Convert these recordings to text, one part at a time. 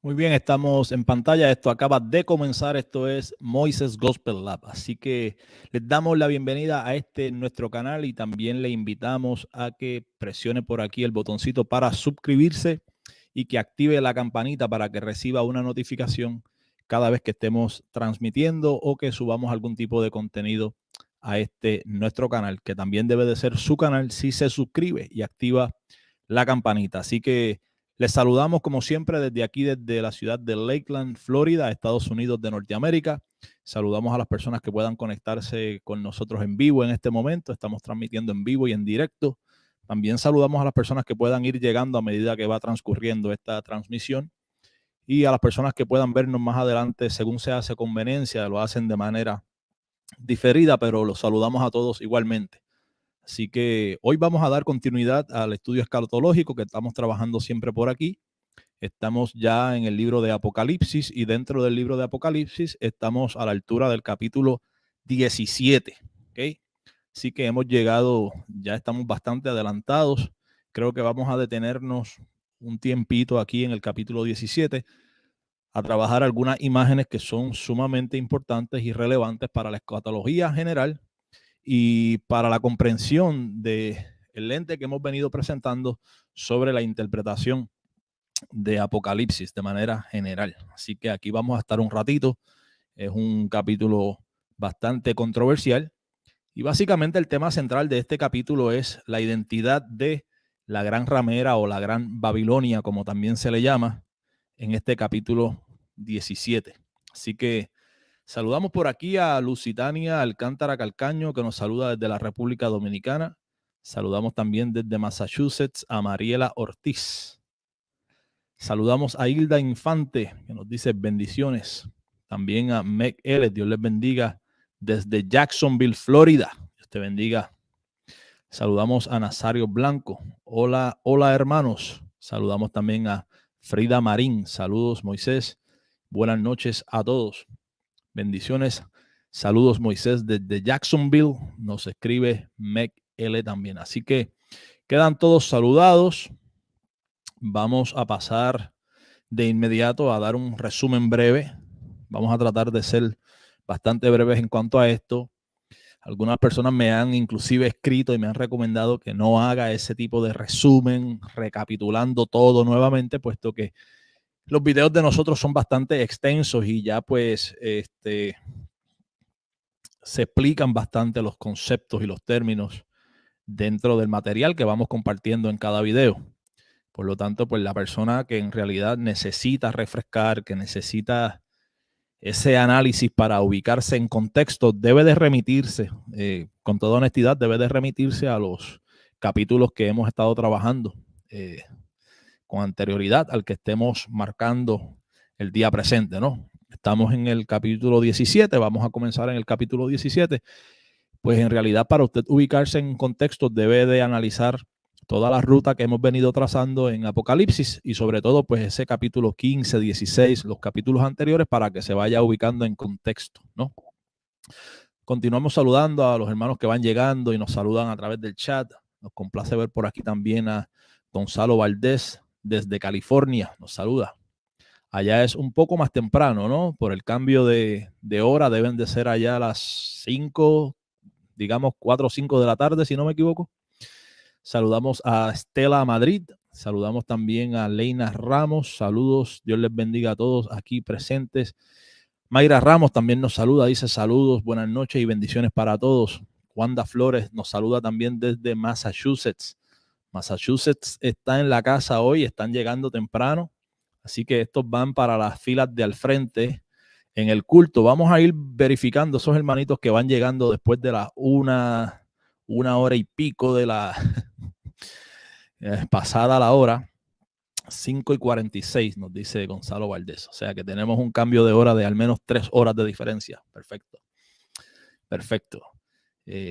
Muy bien, estamos en pantalla. Esto acaba de comenzar. Esto es Moises Gospel Lab. Así que les damos la bienvenida a nuestro canal y también le invitamos a que presione por aquí el botoncito para suscribirse y que active la campanita para que reciba una notificación cada vez que estemos transmitiendo o que subamos algún tipo de contenido a nuestro canal, que también debe de ser su canal si se suscribe y activa la campanita. Así que les saludamos como siempre desde aquí, desde la ciudad de Lakeland, Florida, Estados Unidos de Norteamérica. Saludamos a las personas que puedan conectarse con nosotros en vivo en este momento. Estamos transmitiendo en vivo y en directo. También saludamos a las personas que puedan ir llegando a medida que va transcurriendo esta transmisión. Y a las personas que puedan vernos más adelante, según se hace conveniencia, lo hacen de manera diferida, pero los saludamos a todos igualmente. Así que hoy vamos a dar continuidad al estudio escatológico que estamos trabajando siempre por aquí. Estamos ya en el libro de Apocalipsis y dentro del libro de Apocalipsis estamos a la altura del capítulo 17. ¿Okay? Así que hemos llegado, ya estamos bastante adelantados. Creo que vamos a detenernos un tiempito aquí en el capítulo 17 a trabajar algunas imágenes que son sumamente importantes y relevantes para la escatología general y para la comprensión del lente que hemos venido presentando sobre la interpretación de Apocalipsis de manera general. Así que aquí vamos a estar un ratito. Es un capítulo bastante controversial y básicamente el tema central de este capítulo es la identidad de la gran ramera o la gran Babilonia, como también se le llama, en este capítulo 17. Así que saludamos por aquí a Lusitania Alcántara Calcaño, que nos saluda desde la República Dominicana. Saludamos también desde Massachusetts a Mariela Ortiz. Saludamos a Hilda Infante, que nos dice bendiciones. También a Meg L. Dios les bendiga desde Jacksonville, Florida. Dios te bendiga. Saludamos a Nazario Blanco. Hola, hola hermanos. Saludamos también a Frida Marín. Saludos, Moisés. Buenas noches a todos. Bendiciones. Saludos, Moisés, desde Jacksonville. Nos escribe Meg L también. Así que quedan todos saludados. Vamos a pasar de inmediato a dar un resumen breve. Vamos a tratar de ser bastante breves en cuanto a esto. Algunas personas me han inclusive escrito y me han recomendado que no haga ese tipo de resumen, recapitulando todo nuevamente, puesto que los videos de nosotros son bastante extensos y ya pues se explican bastante los conceptos y los términos dentro del material que vamos compartiendo en cada video. Por lo tanto, pues la persona que en realidad necesita refrescar, que necesita ese análisis para ubicarse en contexto, debe de remitirse, con toda honestidad, debe de remitirse a los capítulos que hemos estado trabajando con anterioridad al que estemos marcando el día presente, ¿no? Estamos en el capítulo 17, vamos a comenzar en el capítulo 17. Pues en realidad para usted ubicarse en contexto debe de analizar toda la ruta que hemos venido trazando en Apocalipsis y sobre todo pues ese capítulo 15, 16, los capítulos anteriores para que se vaya ubicando en contexto, ¿no? Continuamos saludando a los hermanos que van llegando y nos saludan a través del chat. Nos complace ver por aquí también a Gonzalo Valdés desde California, nos saluda. Allá es un poco más temprano, ¿no? Por el cambio de hora deben de ser allá a las 5, digamos 4 o 5 de la tarde, si no me equivoco. Saludamos a Estela Madrid, saludamos también a Leina Ramos, saludos, Dios les bendiga a todos aquí presentes. Mayra Ramos también nos saluda, dice saludos, buenas noches y bendiciones para todos. Wanda Flores nos saluda también desde Massachusetts. Massachusetts está en la casa hoy, están llegando temprano, así que estos van para las filas de al frente en el culto. Vamos a ir verificando esos hermanitos que van llegando después de la una hora y pico de la pasada la hora, 5:46, nos dice Gonzalo Valdés. O sea que tenemos un cambio de hora de al menos 3 horas de diferencia. Perfecto. Perfecto.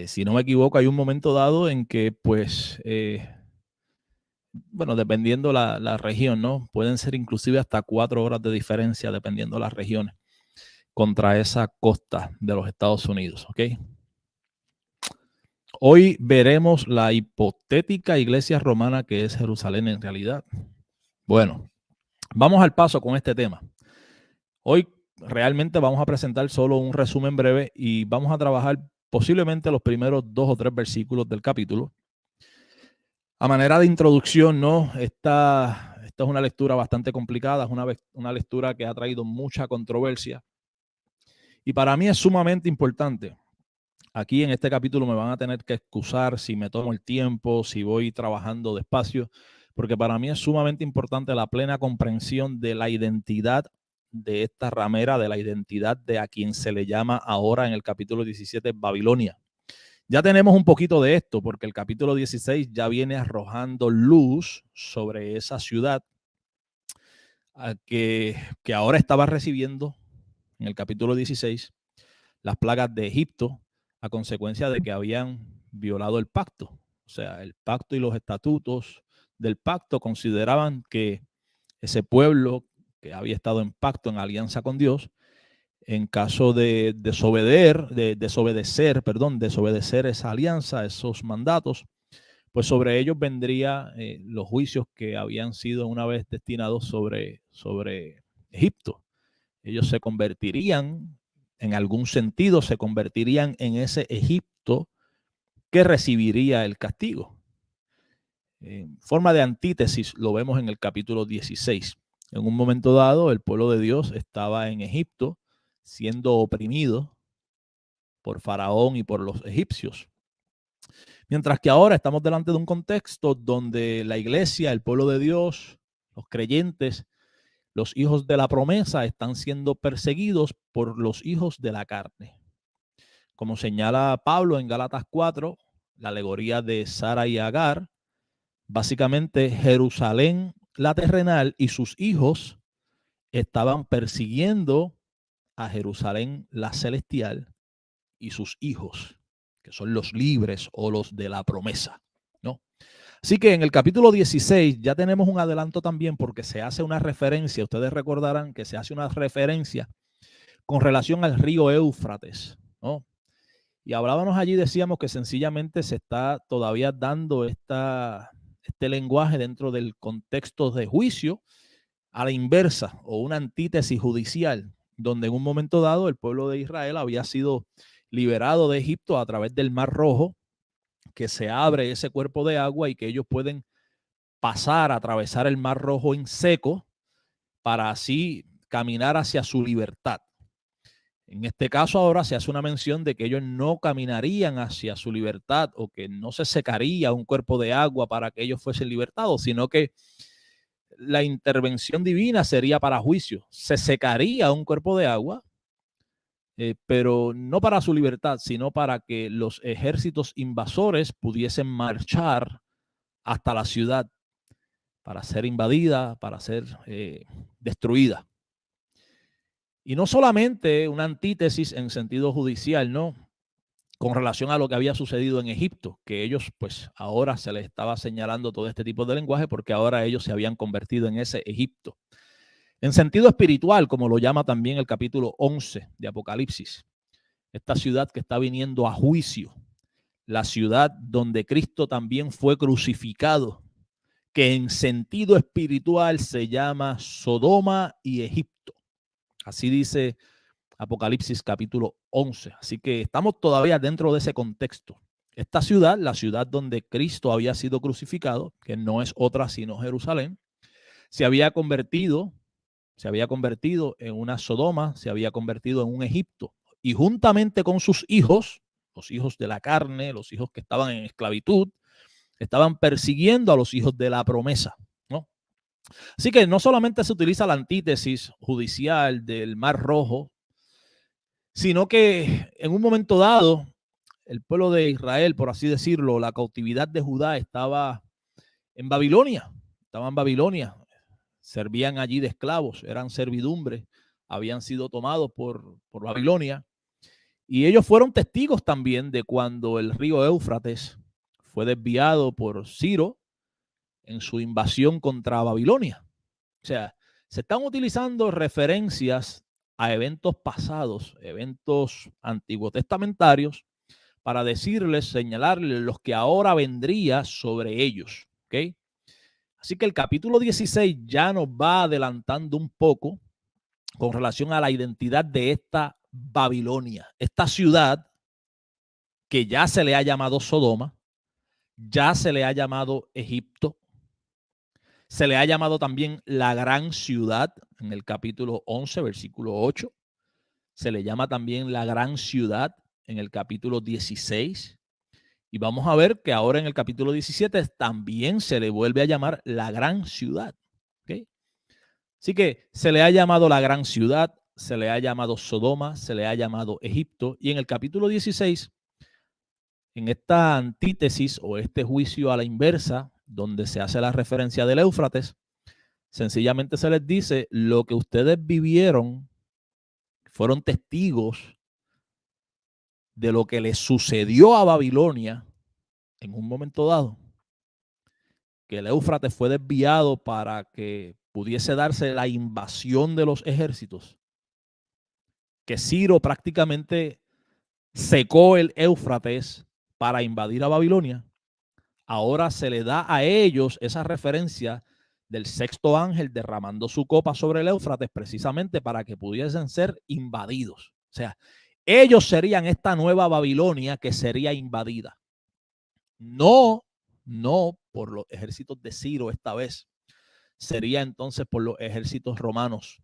Si no me equivoco, hay un momento dado en que, pues, bueno, dependiendo la región, ¿no? Pueden ser inclusive hasta 4 horas de diferencia, dependiendo de las regiones, contra esa costa de los Estados Unidos, ¿ok? Hoy veremos la hipotética iglesia romana que es Jerusalén en realidad. Bueno, Vamos al paso con este tema. Hoy realmente vamos a presentar solo un resumen breve y vamos a trabajar posiblemente los primeros 2 o 3 versículos del capítulo. A manera de introducción, ¿no? Esta es una lectura bastante complicada, es una lectura que ha traído mucha controversia y para mí es sumamente importante. Aquí en este capítulo me van a tener que excusar si me tomo el tiempo, si voy trabajando despacio, porque para mí es sumamente importante la plena comprensión de la identidad de esta ramera, de la identidad de a quien se le llama ahora en el capítulo 17 Babilonia. Ya tenemos un poquito de esto, porque el capítulo 16 ya viene arrojando luz sobre esa ciudad que ahora estaba recibiendo en el capítulo 16 las plagas de Egipto a consecuencia de que habían violado el pacto. O sea, el pacto y los estatutos del pacto consideraban que ese pueblo que había estado en pacto, en alianza con Dios, en caso de desobedecer esa alianza, esos mandatos, pues sobre ellos vendría los juicios que habían sido una vez destinados sobre Egipto. Ellos se convertirían, en algún sentido, se convertirían en ese Egipto que recibiría el castigo. En forma de antítesis lo vemos en el capítulo 16. En un momento dado, el pueblo de Dios estaba en Egipto siendo oprimido por Faraón y por los egipcios. Mientras que ahora estamos delante de un contexto donde la iglesia, el pueblo de Dios, los creyentes, los hijos de la promesa están siendo perseguidos por los hijos de la carne. Como señala Pablo en Gálatas 4, la alegoría de Sara y Agar, básicamente Jerusalén, la terrenal, y sus hijos estaban persiguiendo a Jerusalén, la celestial, y sus hijos, que son los libres o los de la promesa, ¿no? Así que en el capítulo 16 ya tenemos un adelanto también porque se hace una referencia, ustedes recordarán que se hace una referencia con relación al río Éufrates, ¿no? Y hablábamos allí, decíamos que sencillamente se está todavía dando este lenguaje dentro del contexto de juicio a la inversa o una antítesis judicial, donde en un momento dado el pueblo de Israel había sido liberado de Egipto a través del Mar Rojo, que se abre ese cuerpo de agua y que ellos pueden pasar, atravesar el Mar Rojo en seco para así caminar hacia su libertad. En este caso ahora se hace una mención de que ellos no caminarían hacia su libertad o que no se secaría un cuerpo de agua para que ellos fuesen libertados, sino que la intervención divina sería para juicio. Se secaría un cuerpo de agua, pero no para su libertad, sino para que los ejércitos invasores pudiesen marchar hasta la ciudad para ser invadida, para ser destruida. Y no solamente una antítesis en sentido judicial, ¿no? Con relación a lo que había sucedido en Egipto, que ellos pues ahora se les estaba señalando todo este tipo de lenguaje porque ahora ellos se habían convertido en ese Egipto. En sentido espiritual, como lo llama también el capítulo 11 de Apocalipsis, esta ciudad que está viniendo a juicio, la ciudad donde Cristo también fue crucificado, que en sentido espiritual se llama Sodoma y Egipto. Así dice Apocalipsis capítulo 11. Así que estamos todavía dentro de ese contexto. Esta ciudad, la ciudad donde Cristo había sido crucificado, que no es otra sino Jerusalén, se había convertido en una Sodoma, se había convertido en un Egipto. Y juntamente con sus hijos, los hijos de la carne, los hijos que estaban en esclavitud, estaban persiguiendo a los hijos de la promesa, ¿no? Así que no solamente se utiliza la antítesis judicial del Mar Rojo, sino que en un momento dado, el pueblo de Israel, por así decirlo, la cautividad de Judá estaba en Babilonia, servían allí de esclavos, eran servidumbre, habían sido tomados por Babilonia, y ellos fueron testigos también de cuando el río Éufrates fue desviado por Ciro en su invasión contra Babilonia. O sea, se están utilizando referencias a eventos pasados, eventos antiguos testamentarios, para decirles, señalarles los que ahora vendría sobre ellos. ¿Ok? Así que el capítulo 16 ya nos va adelantando un poco con relación a la identidad de esta Babilonia, esta ciudad que ya se le ha llamado Sodoma, ya se le ha llamado Egipto, se le ha llamado también la gran ciudad en el capítulo 11, versículo 8. Se le llama también la gran ciudad en el capítulo 16. Y vamos a ver que ahora en el capítulo 17 también se le vuelve a llamar la gran ciudad. ¿Okay? Así que se le ha llamado la gran ciudad, se le ha llamado Sodoma, se le ha llamado Egipto. Y en el capítulo 16, en esta antítesis o este juicio a la inversa, donde se hace la referencia del Éufrates, sencillamente se les dice: lo que ustedes vivieron, fueron testigos de lo que les sucedió a Babilonia en un momento dado, que el Éufrates fue desviado para que pudiese darse la invasión de los ejércitos, que Ciro prácticamente secó el Éufrates para invadir a Babilonia. Ahora se le da a ellos esa referencia del sexto ángel derramando su copa sobre el Éufrates precisamente para que pudiesen ser invadidos. O sea, ellos serían esta nueva Babilonia que sería invadida. No por los ejércitos de Ciro esta vez. Sería entonces por los ejércitos romanos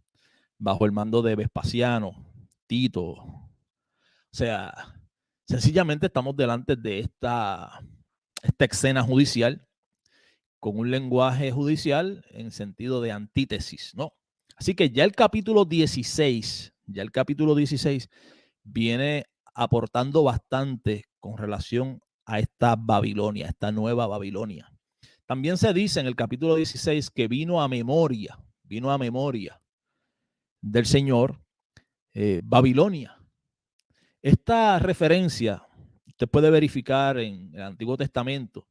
bajo el mando de Vespasiano, Tito. O sea, sencillamente estamos delante de esta escena judicial con un lenguaje judicial en sentido de antítesis, ¿no? Así que ya el capítulo 16 viene aportando bastante con relación a esta Babilonia, esta nueva Babilonia. También se dice en el capítulo 16 que vino a memoria del Señor Babilonia. Esta referencia usted puede verificar en el Antiguo Testamento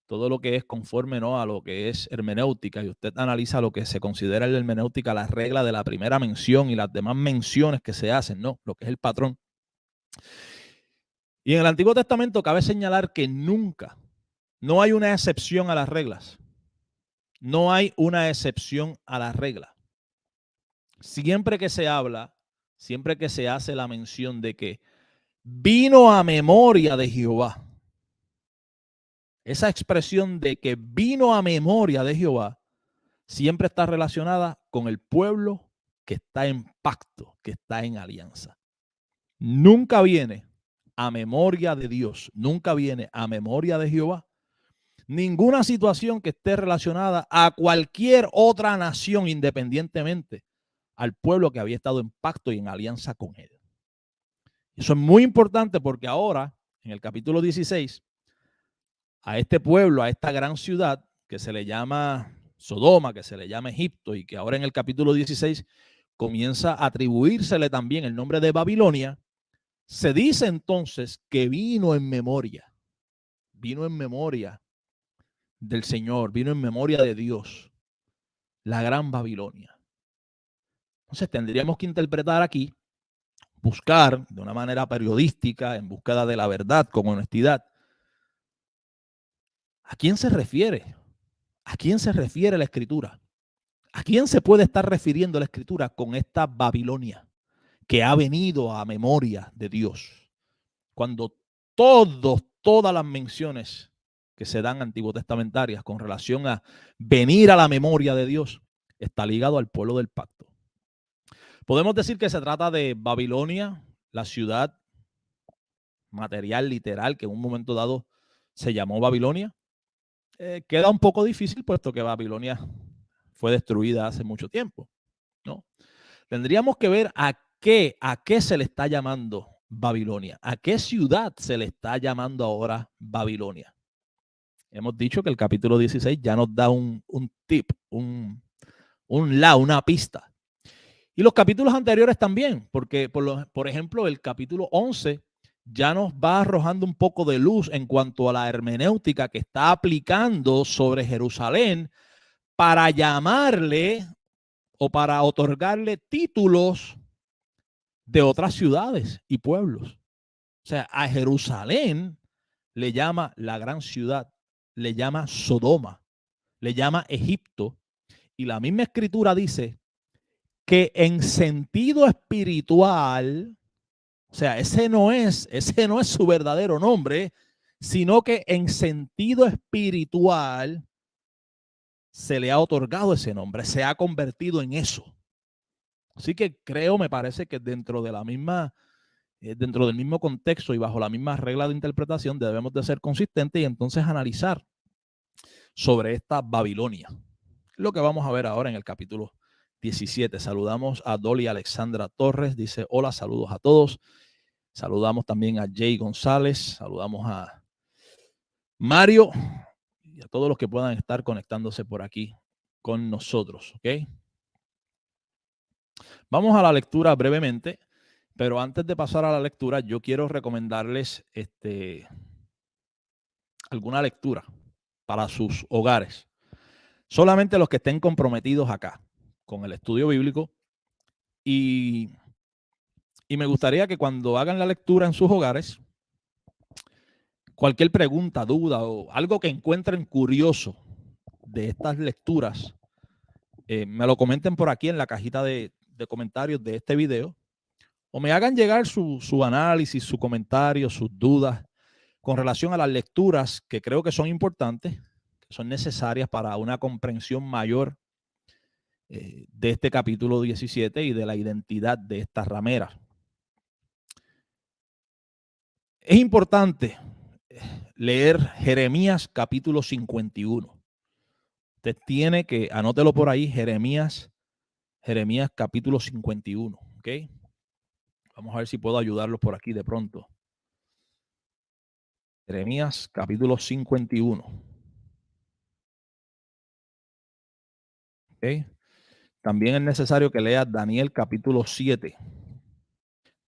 todo lo que es conforme, ¿no?, a lo que es hermenéutica, y usted analiza lo que se considera en la hermenéutica la regla de la primera mención y las demás menciones que se hacen, ¿no?, lo que es el patrón. Y en el Antiguo Testamento cabe señalar que nunca, no hay una excepción a las reglas. No hay una excepción a la regla. Siempre que se habla, siempre que se hace la mención de que vino a memoria de Jehová, esa expresión de que vino a memoria de Jehová siempre está relacionada con el pueblo que está en pacto, que está en alianza. Nunca viene a memoria de Dios, nunca viene a memoria de Jehová ninguna situación que esté relacionada a cualquier otra nación independientemente al pueblo que había estado en pacto y en alianza con él. Eso es muy importante porque ahora, en el capítulo 16, a este pueblo, a esta gran ciudad que se le llama Sodoma, que se le llama Egipto, y que ahora en el capítulo 16 comienza a atribuírsele también el nombre de Babilonia, se dice entonces que vino en memoria del Señor, vino en memoria de Dios, la gran Babilonia. Entonces tendríamos que interpretar aquí, buscar de una manera periodística, en búsqueda de la verdad, con honestidad, ¿a quién se refiere? ¿A quién se refiere la Escritura? ¿A quién se puede estar refiriendo la Escritura con esta Babilonia que ha venido a memoria de Dios? Cuando todas las menciones que se dan antiguo testamentarias con relación a venir a la memoria de Dios está ligado al pueblo del pacto. Podemos decir que se trata de Babilonia, la ciudad material, literal, que en un momento dado se llamó Babilonia. Queda un poco difícil puesto que Babilonia fue destruida hace mucho tiempo, ¿no? Tendríamos que ver a qué se le está llamando Babilonia, a qué ciudad se le está llamando ahora Babilonia. Hemos dicho que el capítulo 16 ya nos da un tip, una pista. Y los capítulos anteriores también, porque por ejemplo el capítulo 11 ya nos va arrojando un poco de luz en cuanto a la hermenéutica que está aplicando sobre Jerusalén para llamarle o para otorgarle títulos de otras ciudades y pueblos. O sea, a Jerusalén le llama la gran ciudad, le llama Sodoma, le llama Egipto, y la misma escritura dice que en sentido espiritual, o sea, ese no es su verdadero nombre, sino que en sentido espiritual se le ha otorgado ese nombre, se ha convertido en eso. Así que me parece que dentro de la misma, dentro del mismo contexto y bajo la misma regla de interpretación debemos de ser consistentes y entonces analizar sobre esta Babilonia. Lo que vamos a ver ahora en el capítulo 17. Saludamos a Dolly Alexandra Torres, dice hola, saludos a todos. Saludamos también a Jay González, saludamos a Mario y a todos los que puedan estar conectándose por aquí con nosotros, ¿ok? Vamos a la lectura brevemente, pero antes de pasar a la lectura, yo quiero recomendarles alguna lectura para sus hogares. Solamente los que estén comprometidos acá con el estudio bíblico y me gustaría que cuando hagan la lectura en sus hogares, cualquier pregunta, duda o algo que encuentren curioso de estas lecturas, me lo comenten por aquí en la cajita de comentarios de este video o me hagan llegar su análisis, su comentario, sus dudas con relación a las lecturas que creo que son importantes, que son necesarias para una comprensión mayor de este capítulo 17 y de la identidad de esta ramera. Es importante leer Jeremías capítulo 51. Usted tiene que, anótelo por ahí, Jeremías capítulo 51, ¿ok? Vamos a ver si puedo ayudarlos por aquí de pronto. Jeremías capítulo 51. ¿Ok? También es necesario que leas Daniel capítulo 7,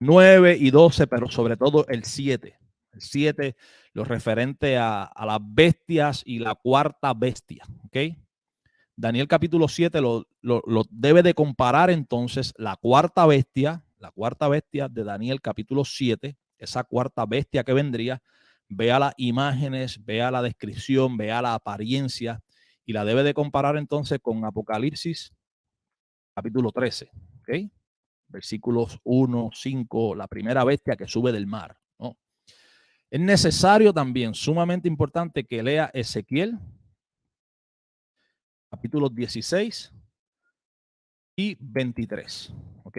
9 y 12, pero sobre todo el 7. El 7, lo referente a las bestias y la cuarta bestia, ¿ok? Daniel capítulo 7 lo debe de comparar entonces la cuarta bestia de Daniel capítulo 7, esa cuarta bestia que vendría, vea las imágenes, vea la descripción, vea la apariencia y la debe de comparar entonces con Apocalipsis capítulo 13, ¿ok? Versículos 1, 5, la primera bestia que sube del mar, ¿no? Es necesario también, sumamente importante, que lea Ezequiel capítulos 16 y 23, ¿ok?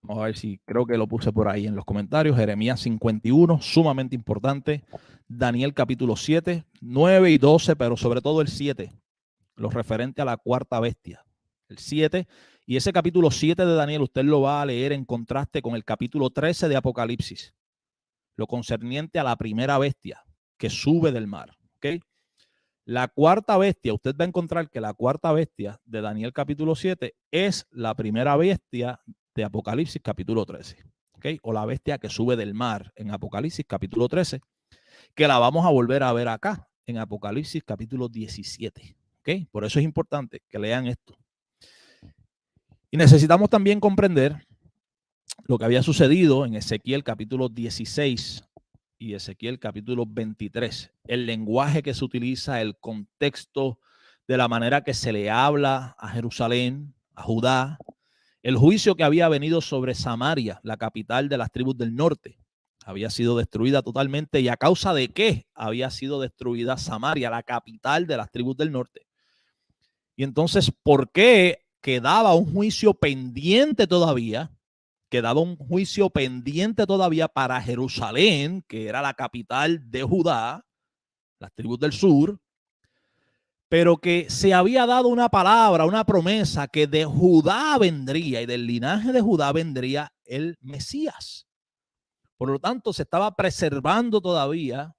Vamos a ver si creo que lo puse por ahí en los comentarios. Jeremías 51, sumamente importante. Daniel capítulo 7, 9 y 12, pero sobre todo el 7, lo referente a la cuarta bestia. El 7, y ese capítulo 7 de Daniel usted lo va a leer en contraste con el capítulo 13 de Apocalipsis, lo concerniente a la primera bestia que sube del mar, ¿ok? La cuarta bestia, usted va a encontrar que la cuarta bestia de Daniel capítulo 7 es la primera bestia de Apocalipsis capítulo 13, ¿ok? O la bestia que sube del mar en Apocalipsis capítulo 13, que la vamos a volver a ver acá en Apocalipsis capítulo 17, ¿ok? Por eso es importante que lean esto. Y necesitamos también comprender lo que había sucedido en Ezequiel capítulo 16 y Ezequiel capítulo 23. El lenguaje que se utiliza, el contexto de la manera que se le habla a Jerusalén, a Judá, el juicio que había venido sobre Samaria, la capital de las tribus del norte, había sido destruida totalmente. ¿Y a causa de qué había sido destruida Samaria, la capital de las tribus del norte? Y entonces, ¿por qué quedaba un juicio pendiente todavía? Quedaba un juicio pendiente todavía para Jerusalén, que era la capital de Judá, las tribus del sur, pero que se había dado una palabra, una promesa, que de Judá vendría y del linaje de Judá vendría el Mesías. Por lo tanto, se estaba preservando todavía,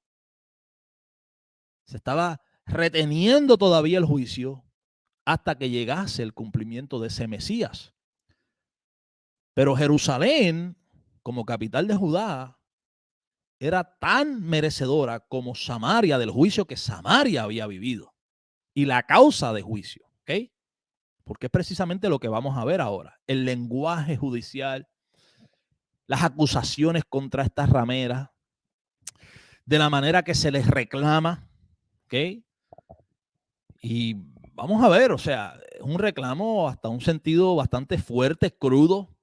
se estaba reteniendo todavía el juicio hasta que llegase el cumplimiento de ese Mesías. Pero Jerusalén, como capital de Judá, era tan merecedora como Samaria del juicio que Samaria había vivido y la causa de juicio, ¿ok? Porque es precisamente lo que vamos a ver ahora. El lenguaje judicial, las acusaciones contra estas rameras, de la manera que se les reclama, ¿ok? Y vamos a ver, o sea, es un reclamo hasta un sentido bastante fuerte, crudo,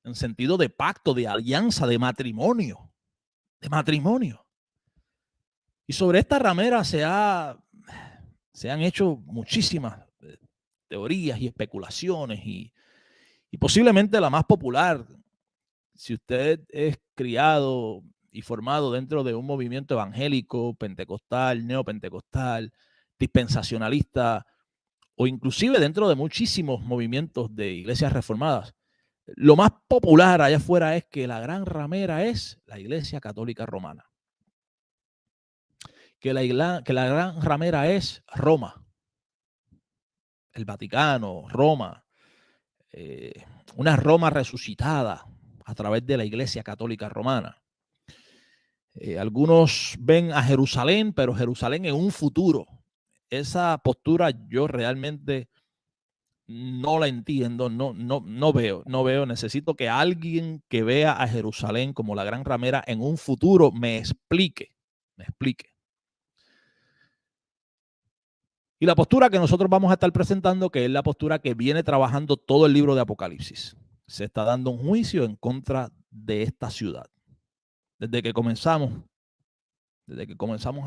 en sentido de pacto, de alianza, de matrimonio, de matrimonio. Y sobre esta ramera se han hecho muchísimas teorías y especulaciones y posiblemente la más popular, si usted es criado y formado dentro de un movimiento evangélico, pentecostal, neopentecostal, dispensacionalista, o inclusive dentro de muchísimos movimientos de iglesias reformadas, lo más popular allá afuera es que la gran ramera es la Iglesia Católica Romana. Que la gran ramera es Roma, el Vaticano, Roma, una Roma resucitada a través de la Iglesia Católica Romana. Algunos ven a Jerusalén, pero Jerusalén en un futuro. Esa postura yo realmente no la entiendo, no veo. Necesito que alguien que vea a Jerusalén como la gran ramera en un futuro me explique. Y la postura que nosotros vamos a estar presentando, que es la postura que viene trabajando todo el libro de Apocalipsis. Se está dando un juicio en contra de esta ciudad. Desde que comenzamos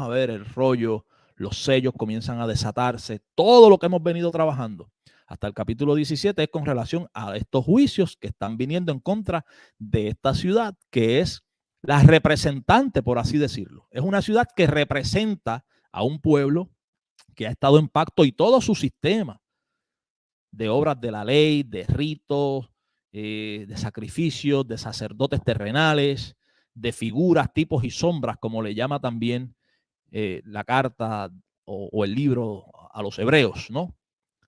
a ver el rollo, los sellos comienzan a desatarse, todo lo que hemos venido trabajando hasta el capítulo 17 es con relación a estos juicios que están viniendo en contra de esta ciudad, que es la representante, por así decirlo. Es una ciudad que representa a un pueblo que ha estado en pacto y todo su sistema de obras de la ley, de ritos, de sacrificios, de sacerdotes terrenales, de figuras, tipos y sombras, como le llama también la carta o el libro a los hebreos, ¿no?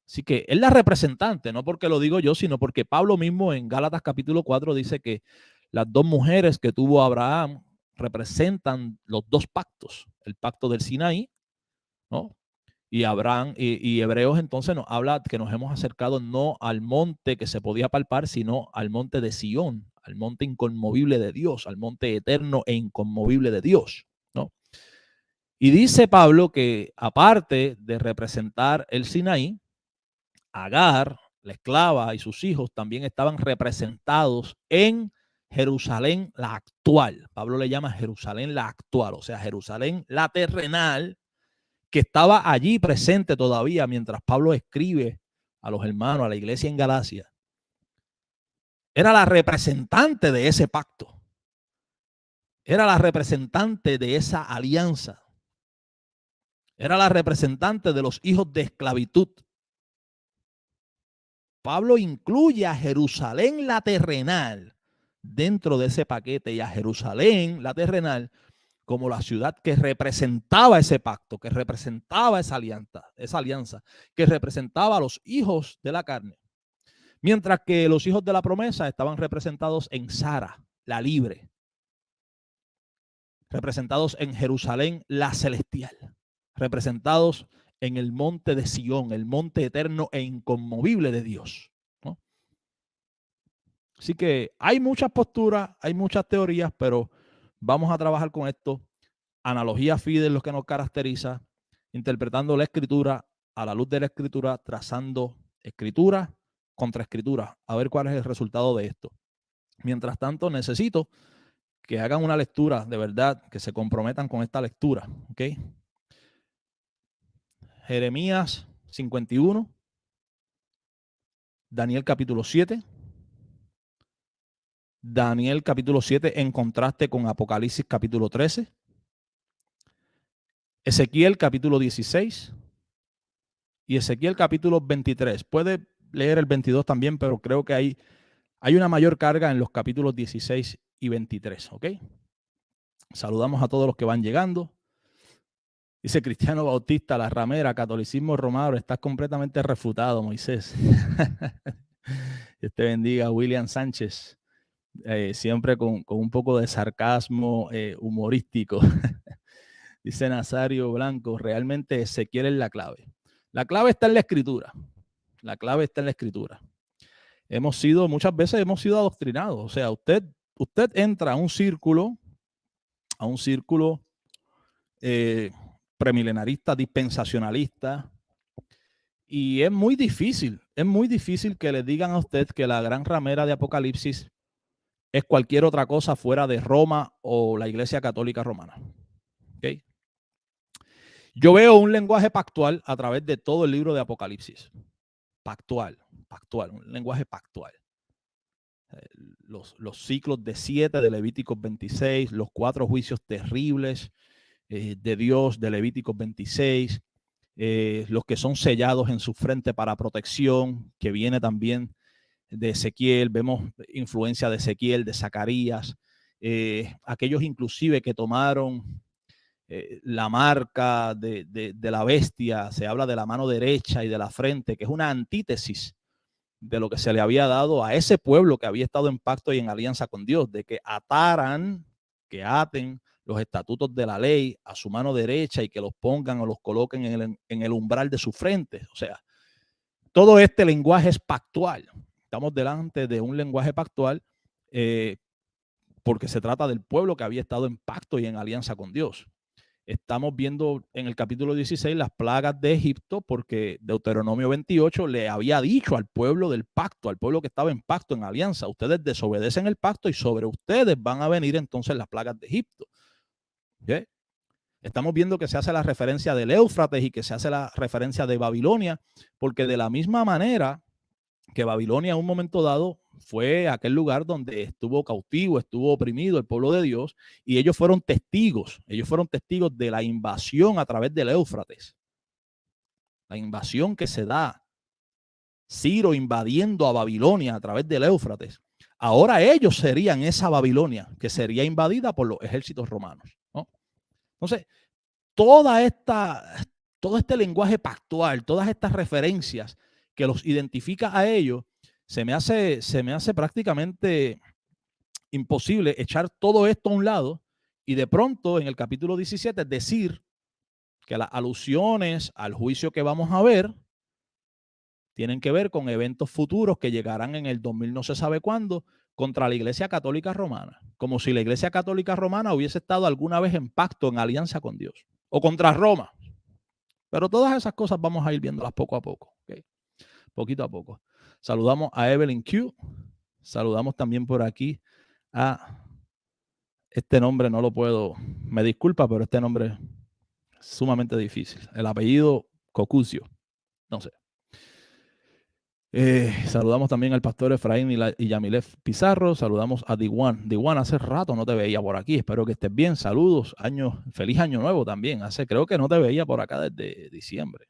Así que es la representante, no porque lo digo yo, sino porque Pablo mismo en Gálatas capítulo 4 dice que las dos mujeres que tuvo Abraham representan los dos pactos, el pacto del Sinaí, ¿no? Y Abraham y Hebreos entonces nos habla que nos hemos acercado no al monte que se podía palpar, sino al monte de Sión, al monte inconmovible de Dios, al monte eterno e inconmovible de Dios, ¿no? Y dice Pablo que aparte de representar el Sinaí, Agar, la esclava, y sus hijos también estaban representados en Jerusalén la actual. Pablo le llama Jerusalén la actual, o sea, Jerusalén la terrenal, que estaba allí presente todavía mientras Pablo escribe a los hermanos, a la iglesia en Galacia. Era la representante de ese pacto. Era la representante de esa alianza. Era la representante de los hijos de esclavitud. Pablo incluye a Jerusalén la terrenal dentro de ese paquete y a Jerusalén la terrenal como la ciudad que representaba ese pacto, que representaba esa alianza, que representaba a los hijos de la carne. Mientras que los hijos de la promesa estaban representados en Sara, la libre, representados en Jerusalén, la celestial, representados en el monte de Sión, el monte eterno e inconmovible de Dios, ¿no? Así que hay muchas posturas, hay muchas teorías, pero vamos a trabajar con esto. Analogía fide es lo que nos caracteriza, interpretando la escritura a la luz de la escritura, trazando escritura contra escritura, a ver cuál es el resultado de esto. Mientras tanto, necesito que hagan una lectura de verdad, que se comprometan con esta lectura, ¿ok? Jeremías 51, Daniel capítulo 7, Daniel capítulo 7 en contraste con Apocalipsis capítulo 13, Ezequiel capítulo 16 y Ezequiel capítulo 23. Puede leer el 22 también, pero creo que hay una mayor carga en los capítulos 16 y 23, ¿ok? Saludamos a todos los que van llegando. Dice Cristiano Bautista, la ramera, catolicismo romano, estás completamente refutado, Moisés. Dios te bendiga, William Sánchez, siempre con un poco de sarcasmo humorístico. Dice Nazario Blanco, realmente Ezequiel es la clave. La clave está en la escritura. La clave está en la escritura. Muchas veces hemos sido adoctrinados. O sea, usted entra a un círculo premilenarista, dispensacionalista. Y es muy difícil que le digan a usted que la gran ramera de Apocalipsis es cualquier otra cosa fuera de Roma o la Iglesia Católica Romana. ¿Okay? Yo veo un lenguaje pactual a través de todo el libro de Apocalipsis. Pactual, un lenguaje pactual. Los ciclos de 7 de Levíticos 26, los 4 juicios terribles de Dios de Levíticos 26, los que son sellados en su frente para protección, que viene también de Ezequiel, vemos influencia de Ezequiel, de Zacarías, aquellos inclusive que tomaron la marca de la bestia, se habla de la mano derecha y de la frente, que es una antítesis de lo que se le había dado a ese pueblo que había estado en pacto y en alianza con Dios, de que ataran, que aten los estatutos de la ley a su mano derecha y que los pongan o los coloquen en el umbral de su frente. O sea, todo este lenguaje es pactual. Estamos delante de un lenguaje pactual porque se trata del pueblo que había estado en pacto y en alianza con Dios. Estamos viendo en el capítulo 16 las plagas de Egipto porque Deuteronomio 28 le había dicho al pueblo del pacto, al pueblo que estaba en pacto, en alianza, ustedes desobedecen el pacto y sobre ustedes van a venir entonces las plagas de Egipto. ¿Okay? Estamos viendo que se hace la referencia del Éufrates y que se hace la referencia de Babilonia, porque de la misma manera que Babilonia en un momento dado fue aquel lugar donde estuvo cautivo, estuvo oprimido el pueblo de Dios, y ellos fueron testigos de la invasión a través del Éufrates. La invasión que se da, Ciro invadiendo a Babilonia a través del Éufrates. Ahora ellos serían esa Babilonia que sería invadida por los ejércitos romanos, ¿no? Entonces, todo este lenguaje pactual, todas estas referencias que los identifica a ellos, se me hace prácticamente imposible echar todo esto a un lado y de pronto en el capítulo 17 decir que las alusiones al juicio que vamos a ver tienen que ver con eventos futuros que llegarán en el 2000 no se sabe cuándo contra la Iglesia Católica Romana, como si la Iglesia Católica Romana hubiese estado alguna vez en pacto, en alianza con Dios, o contra Roma. Pero todas esas cosas vamos a ir viéndolas poco a poco, ¿okay? Poquito a poco. Saludamos a Evelyn Q. Saludamos también por aquí a este nombre, no lo puedo, me disculpa, pero este nombre es sumamente difícil. El apellido Cocucio, no sé. Saludamos también al pastor Efraín y Yamilef Pizarro. Saludamos a Diwan. Diwan, hace rato no te veía por aquí. Espero que estés bien. Saludos. Feliz año nuevo también. Creo que no te veía por acá desde diciembre.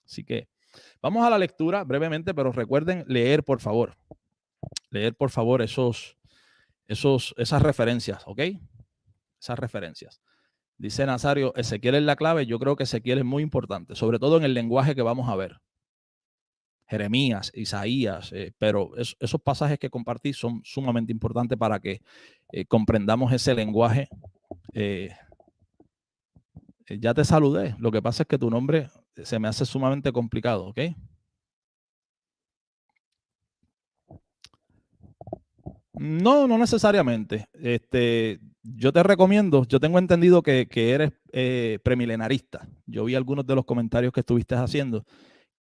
Así que vamos a la lectura brevemente, pero recuerden leer, por favor. Leer, por favor, esas referencias, ¿ok? Esas referencias. Dice Nazario, Ezequiel es la clave. Yo creo que Ezequiel es muy importante, sobre todo en el lenguaje que vamos a ver. Jeremías, Isaías, pero esos pasajes que compartí son sumamente importantes para que comprendamos ese lenguaje. Ya te saludé, lo que pasa es que tu nombre se me hace sumamente complicado, ¿ok? No, no necesariamente. Yo te recomiendo, yo tengo entendido que eres premilenarista. Yo vi algunos de los comentarios que estuviste haciendo.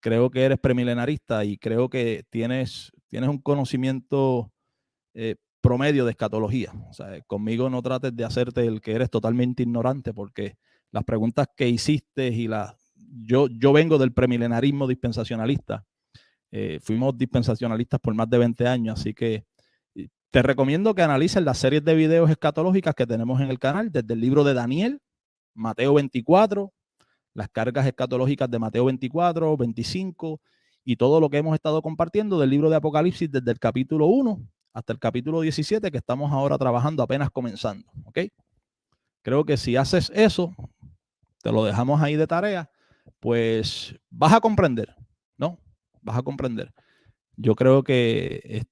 Creo que eres premilenarista y creo que tienes un conocimiento promedio de escatología. O sea, conmigo no trates de hacerte el que eres totalmente ignorante, porque las preguntas que hiciste yo vengo del premilenarismo dispensacionalista. Fuimos dispensacionalistas por más de 20 años, así que te recomiendo que analices las series de videos escatológicas que tenemos en el canal, desde el libro de Daniel, Mateo 24, las cargas escatológicas de Mateo 24, 25 y todo lo que hemos estado compartiendo del libro de Apocalipsis desde el capítulo 1 hasta el capítulo 17 que estamos ahora trabajando apenas comenzando, ¿ok? Creo que si haces eso, te lo dejamos ahí de tarea, pues vas a comprender, ¿no? Vas a comprender. Yo creo que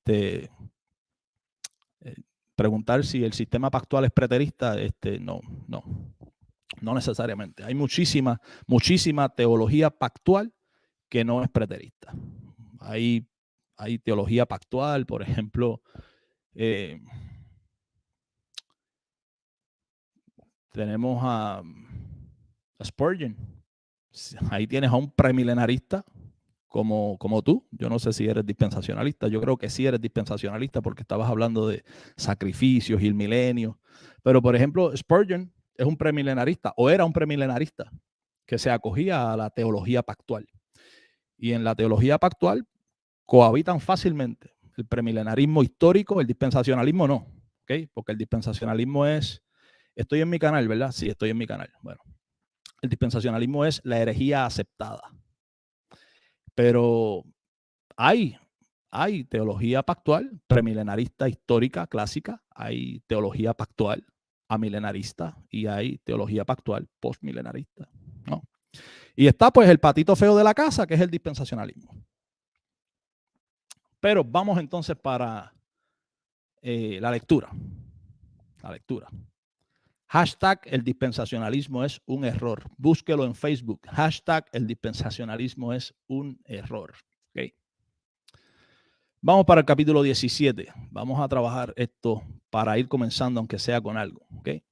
preguntar si el sistema pactual es preterista, no necesariamente. Hay muchísima teología pactual que no es preterista. Hay teología pactual, por ejemplo, tenemos Spurgeon. Ahí tienes a un premilenarista como tú. Yo no sé si eres dispensacionalista. Yo creo que sí eres dispensacionalista porque estabas hablando de sacrificios y el milenio. Pero, por ejemplo, Spurgeon es un premilenarista o era un premilenarista que se acogía a la teología pactual. Y en la teología pactual cohabitan fácilmente el premilenarismo histórico, el dispensacionalismo no. ¿Okay? Porque el dispensacionalismo es... Estoy en mi canal, ¿verdad? Sí, estoy en mi canal. Bueno, el dispensacionalismo es la herejía aceptada. Pero hay teología pactual, premilenarista, histórica, clásica. Hay teología pactual amilenarista y hay teología pactual postmilenarista, ¿no? Y está pues el patito feo de la casa, que es el dispensacionalismo. Pero vamos entonces para la lectura. La lectura. Hashtag el dispensacionalismo es un error. Búsquelo en Facebook. Hashtag el dispensacionalismo es un error. ¿Okay? Vamos para el capítulo 17. Vamos a trabajar esto para ir comenzando, aunque sea con algo. ¿Okay?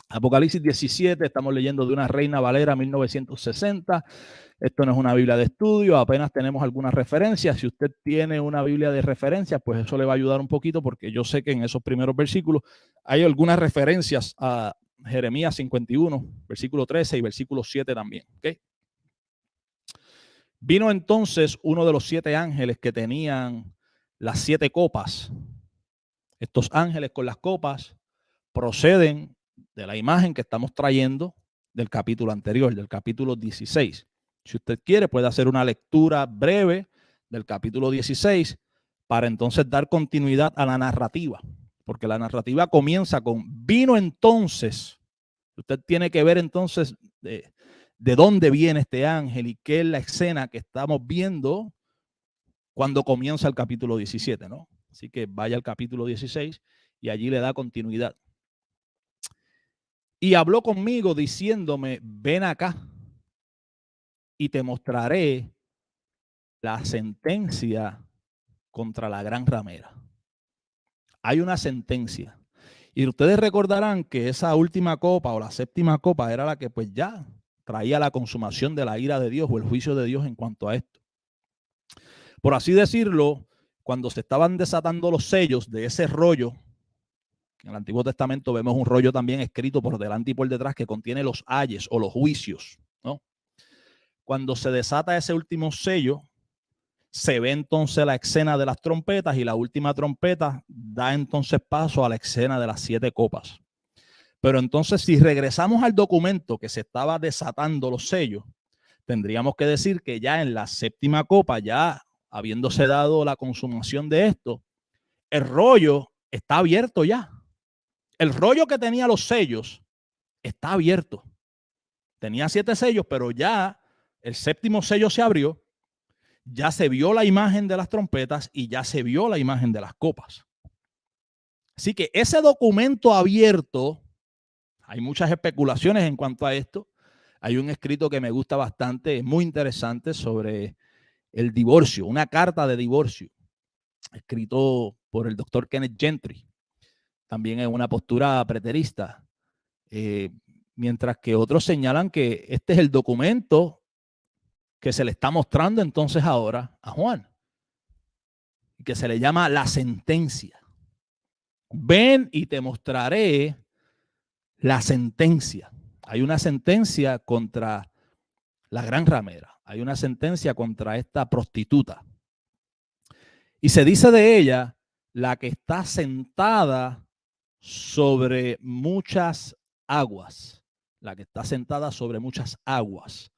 Apocalipsis 17, estamos leyendo de una Reina Valera 1960. Esto no es una Biblia de estudio, apenas tenemos algunas referencias. Si usted tiene una Biblia de referencias, pues eso le va a ayudar un poquito porque yo sé que en esos primeros versículos hay algunas referencias a Jeremías 51, versículo 13 y versículo 7 también. ¿Okay? Vino entonces uno de los 7 ángeles que tenían las 7 copas. Estos ángeles con las copas proceden de la imagen que estamos trayendo del capítulo anterior, del capítulo 16. Si usted quiere, puede hacer una lectura breve del capítulo 16 para entonces dar continuidad a la narrativa, porque la narrativa comienza con vino entonces. Usted tiene que ver entonces de dónde viene este ángel y qué es la escena que estamos viendo cuando comienza el capítulo 17, ¿no? Así que vaya al capítulo 16 y allí le da continuidad. Y habló conmigo diciéndome, ven acá y te mostraré la sentencia contra la gran ramera. Hay una sentencia. Y ustedes recordarán que esa última copa o la séptima copa era la que pues ya traía la consumación de la ira de Dios o el juicio de Dios en cuanto a esto. Por así decirlo, cuando se estaban desatando los sellos de ese rollo, en el Antiguo Testamento vemos un rollo también escrito por delante y por detrás que contiene los ayes o los juicios, ¿no? Cuando se desata ese último sello, se ve entonces la escena de las trompetas y la última trompeta da entonces paso a la escena de las 7 copas. Pero entonces si regresamos al documento que se estaba desatando los sellos, tendríamos que decir que ya en la séptima copa, ya habiéndose dado la consumación de esto, el rollo está abierto ya. El rollo que tenía los sellos está abierto. Tenía 7 sellos, pero ya el séptimo sello se abrió. Ya se vio la imagen de las trompetas y ya se vio la imagen de las copas. Así que ese documento abierto, hay muchas especulaciones en cuanto a esto. Hay un escrito que me gusta bastante, es muy interesante, sobre el divorcio, una carta de divorcio, escrito por el doctor Kenneth Gentry. También en una postura preterista. Mientras que otros señalan que este es el documento que se le está mostrando entonces ahora a Juan, que se le llama la sentencia. Ven y te mostraré la sentencia. Hay una sentencia contra la gran ramera. Hay una sentencia contra esta prostituta. Y se dice de ella, la que está sentada sobre muchas aguas. La que está sentada sobre muchas aguas.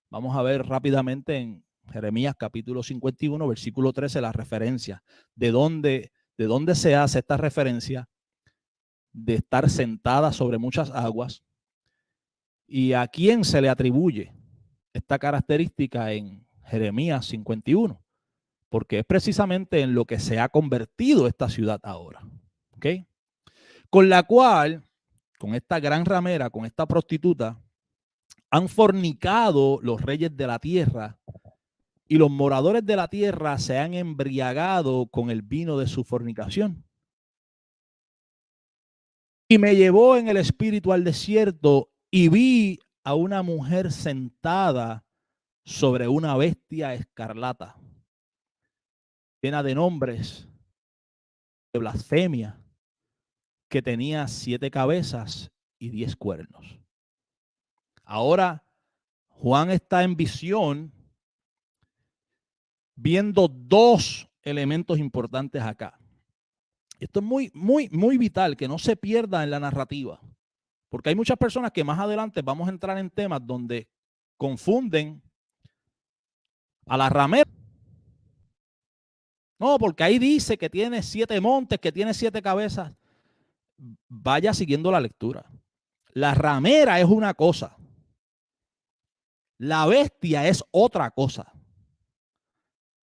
Vamos a ver rápidamente en Jeremías capítulo 51, versículo 13, la referencia. ¿De dónde se hace esta referencia de estar sentada sobre muchas aguas? ¿Y a quién se le atribuye esta característica en Jeremías 51? Porque es precisamente en lo que se ha convertido esta ciudad ahora. ¿Ok? Con la cual, con esta gran ramera, con esta prostituta, han fornicado los reyes de la tierra y los moradores de la tierra se han embriagado con el vino de su fornicación. Y me llevó en el espíritu al desierto y vi a una mujer sentada sobre una bestia escarlata, llena de nombres, de blasfemia, que tenía 7 cabezas y 10 cuernos. Ahora Juan está en visión viendo 2 elementos importantes acá. Esto es muy vital, que no se pierda en la narrativa, porque hay muchas personas que más adelante vamos a entrar en temas donde confunden a la ramera. No, porque ahí dice que tiene 7 montes, que tiene 7 cabezas. Vaya siguiendo la lectura. La ramera es una cosa. La bestia es otra cosa.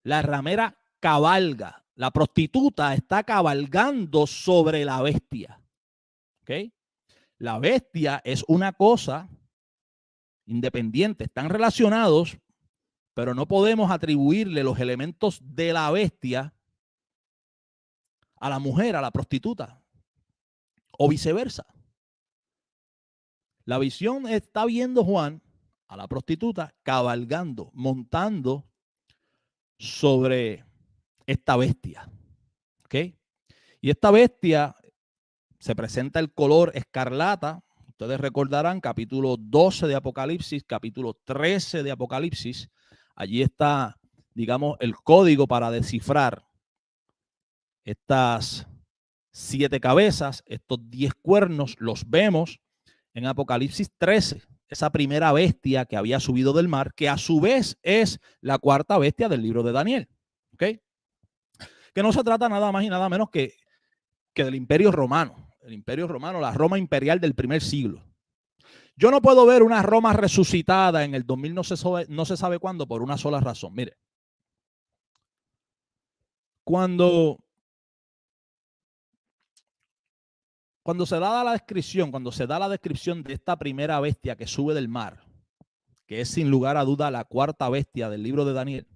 La ramera cabalga. La prostituta está cabalgando sobre la bestia. ¿Ok? La bestia es una cosa independiente. Están relacionados, pero no podemos atribuirle los elementos de la bestia a la mujer, a la prostituta, o viceversa. La visión está viendo Juan a la prostituta cabalgando, montando sobre esta bestia. ¿Ok? Y esta bestia se presenta el color escarlata. Ustedes recordarán capítulo 12 de Apocalipsis, capítulo 13 de Apocalipsis. Allí está, digamos, el código para descifrar estas 7 cabezas, estos 10 cuernos. Los vemos en Apocalipsis 13. Esa primera bestia que había subido del mar, que a su vez es la 4ª bestia del libro de Daniel. ¿Ok? Que no se trata nada más y nada menos que del Imperio Romano. El Imperio Romano, la Roma imperial del primer siglo. Yo no puedo ver una Roma resucitada en el 2000 no se sabe cuándo por una sola razón. Mire, cuando se da la descripción de esta primera bestia que sube del mar, que es sin lugar a duda la 4ª bestia del libro de Daniel,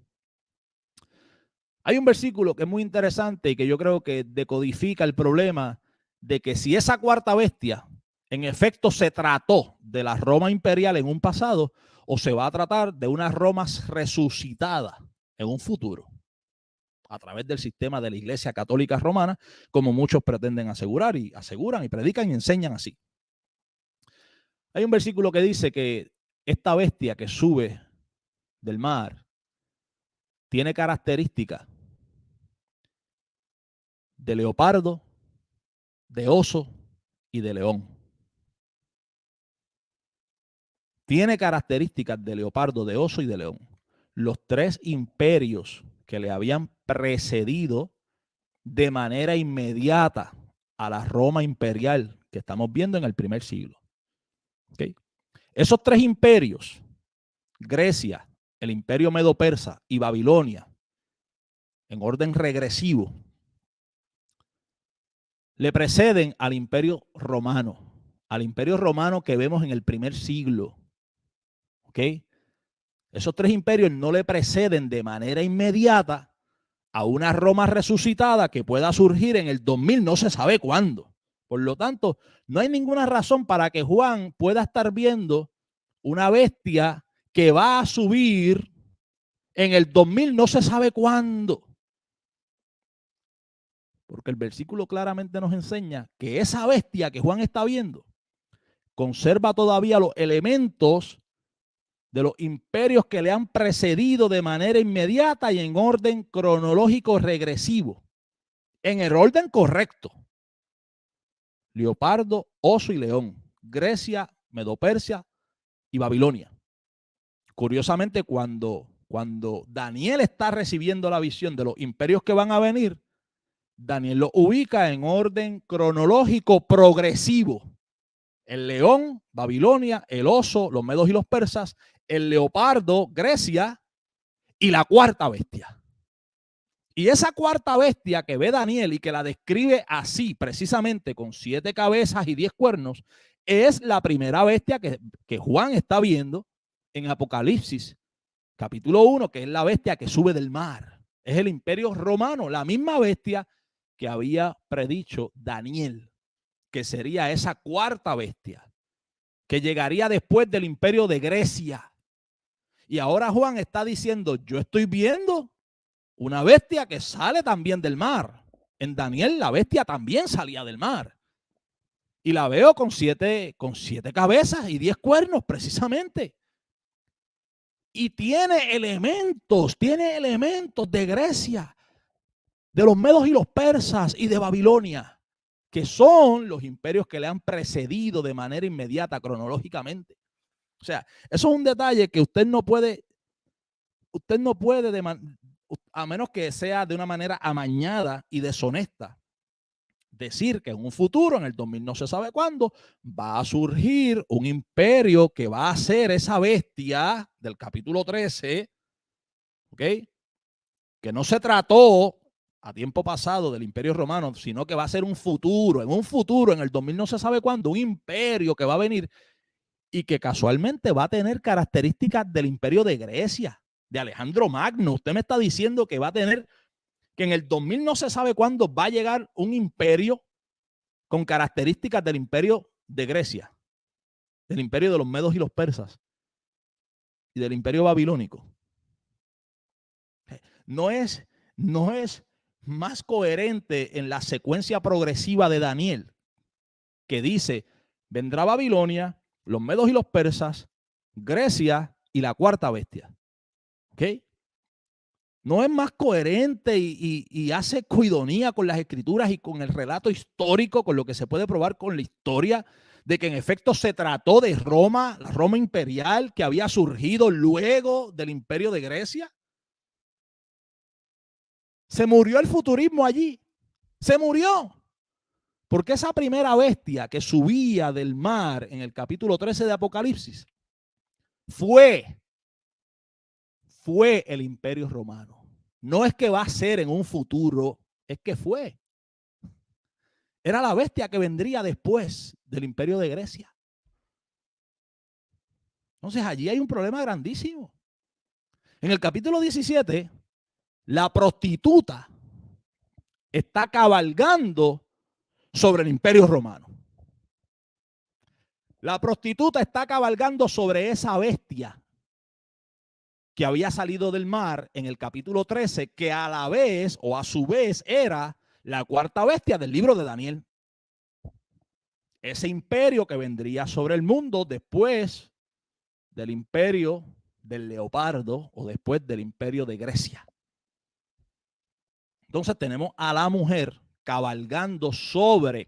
hay un versículo que es muy interesante y que yo creo que decodifica el problema de que si esa 4ª bestia en efecto se trató de la Roma imperial en un pasado, o se va a tratar de una Roma resucitada en un futuro, a través del sistema de la Iglesia Católica Romana, como muchos pretenden asegurar y aseguran y predican y enseñan así. Hay un versículo que dice que esta bestia que sube del mar tiene características de leopardo, de oso y de león. Tiene características de leopardo, de oso y de león. Los 3 imperios que le habían precedido de manera inmediata a la Roma imperial que estamos viendo en el primer siglo. ¿Okay? Esos 3 imperios, Grecia, el imperio medo-persa y Babilonia, en orden regresivo, le preceden al imperio romano que vemos en el primer siglo. ¿Ok? Esos 3 imperios no le preceden de manera inmediata a una Roma resucitada que pueda surgir en el 2000, no se sabe cuándo. Por lo tanto, no hay ninguna razón para que Juan pueda estar viendo una bestia que va a subir en el 2000, no se sabe cuándo. Porque el versículo claramente nos enseña que esa bestia que Juan está viendo conserva todavía los elementos de los imperios que le han precedido de manera inmediata y en orden cronológico regresivo. En el orden correcto. Leopardo, oso y león. Grecia, Medo-Persia y Babilonia. Curiosamente, cuando Daniel está recibiendo la visión de los imperios que van a venir, Daniel lo ubica en orden cronológico progresivo. El león, Babilonia, el oso, los medos y los persas, el leopardo, Grecia, y la 4ª bestia. Y esa 4ª bestia que ve Daniel y que la describe así, precisamente con 7 cabezas y 10 cuernos, es la primera bestia que Juan está viendo en Apocalipsis, capítulo 1, que es la bestia que sube del mar. Es el imperio romano, la misma bestia que había predicho Daniel, que sería esa 4ª bestia que llegaría después del imperio de Grecia. Y ahora Juan está diciendo, yo estoy viendo una bestia que sale también del mar. En Daniel la bestia también salía del mar. Y la veo con siete cabezas y 10 cuernos precisamente. Y tiene elementos de Grecia, de los medos y los persas y de Babilonia, que son los imperios que le han precedido de manera inmediata, cronológicamente. O sea, eso es un detalle que usted no puede, a menos que sea de una manera amañada y deshonesta, decir que en un futuro, en el 2000 no se sabe cuándo, va a surgir un imperio que va a ser esa bestia del capítulo 13, ¿ok? Que no se trató a tiempo pasado del imperio romano, sino que va a ser un futuro, en el 2000 no se sabe cuándo, un imperio que va a venir y que casualmente va a tener características del imperio de Grecia, de Alejandro Magno. Usted me está diciendo que va a tener, que en el 2000 no se sabe cuándo va a llegar un imperio con características del imperio de Grecia, del imperio de los medos y los persas y del imperio babilónico. No es más coherente en la secuencia progresiva de Daniel, que dice, vendrá Babilonia, los medos y los persas, Grecia y la cuarta bestia. ¿Ok? No es más coherente y hace coidonía con las escrituras y con el relato histórico, con lo que se puede probar con la historia, de que en efecto se trató de Roma, la Roma imperial que había surgido luego del imperio de Grecia. Se murió el futurismo allí. Se murió. Porque esa primera bestia que subía del mar en el capítulo 13 de Apocalipsis fue el imperio romano. No es que va a ser en un futuro, es que fue. Era la bestia que vendría después del imperio de Grecia. Entonces allí hay un problema grandísimo. En el capítulo 17, la prostituta está cabalgando sobre el imperio romano. La prostituta está cabalgando sobre esa bestia que había salido del mar en el capítulo 13, que a la vez o a su vez era la cuarta bestia del libro de Daniel. Ese imperio que vendría sobre el mundo después del imperio del leopardo o después del imperio de Grecia. Entonces tenemos a la mujer cabalgando sobre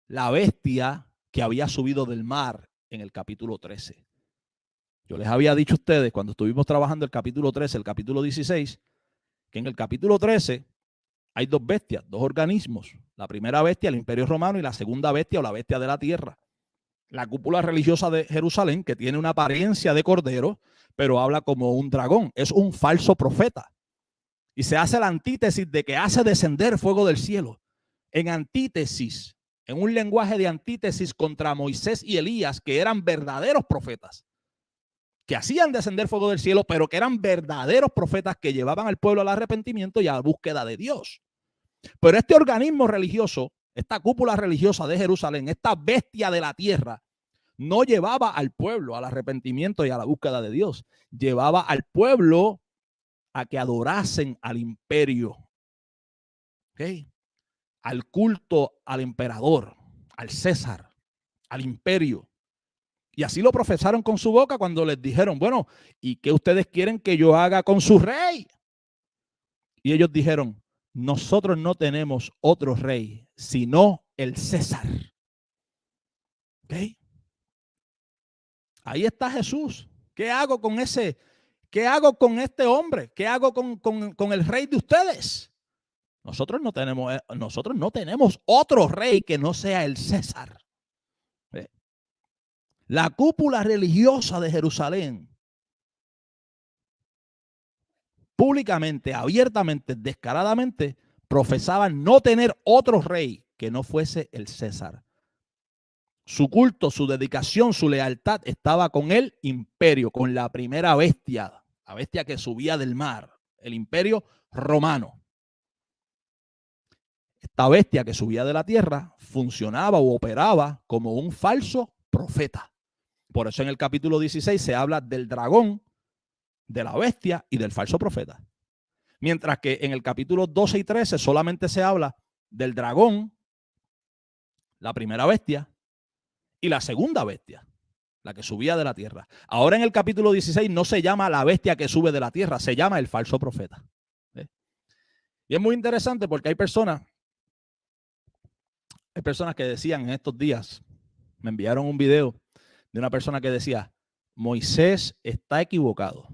la bestia que había subido del mar en el capítulo 13. Yo les había dicho a ustedes cuando estuvimos trabajando el capítulo 13, el capítulo 16, que en el capítulo 13 hay dos bestias, dos organismos. La primera bestia, el imperio romano, y la segunda bestia o la bestia de la tierra. La cúpula religiosa de Jerusalén, que tiene una apariencia de cordero, pero habla como un dragón. Es un falso profeta. Y se hace la antítesis de que hace descender fuego del cielo. En antítesis, en un lenguaje de antítesis contra Moisés y Elías, que eran verdaderos profetas, que hacían descender fuego del cielo, pero que eran verdaderos profetas que llevaban al pueblo al arrepentimiento y a la búsqueda de Dios. Pero este organismo religioso, esta cúpula religiosa de Jerusalén, esta bestia de la tierra, no llevaba al pueblo al arrepentimiento y a la búsqueda de Dios. Llevaba al pueblo a que adorasen al imperio, ¿okay? Al culto al emperador, al César, al imperio. Y así lo profesaron con su boca cuando les dijeron, bueno, ¿y qué ustedes quieren que yo haga con su rey? Y ellos dijeron, nosotros no tenemos otro rey, sino el César. ¿Okay? Ahí está Jesús. ¿Qué hago con ese? ¿Qué hago con este hombre? ¿Qué hago con el rey de ustedes? Nosotros no tenemos otro rey que no sea el César. La cúpula religiosa de Jerusalén, públicamente, abiertamente, descaradamente, profesaban no tener otro rey que no fuese el César. Su culto, su dedicación, su lealtad estaba con el imperio, con la primera bestia, la bestia que subía del mar, el imperio romano. esta bestia que subía de la tierra funcionaba o operaba como un falso profeta. Por eso en el capítulo 16 se habla del dragón, de la bestia y del falso profeta. Mientras que en el capítulo 12 y 13 solamente se habla del dragón, la primera bestia, y la segunda bestia, la que subía de la tierra. Ahora en el capítulo 16 no se llama la bestia que sube de la tierra, se llama el falso profeta. Y es muy interesante porque hay personas que decían en estos días, me enviaron un video de una persona que decía, Moisés está equivocado.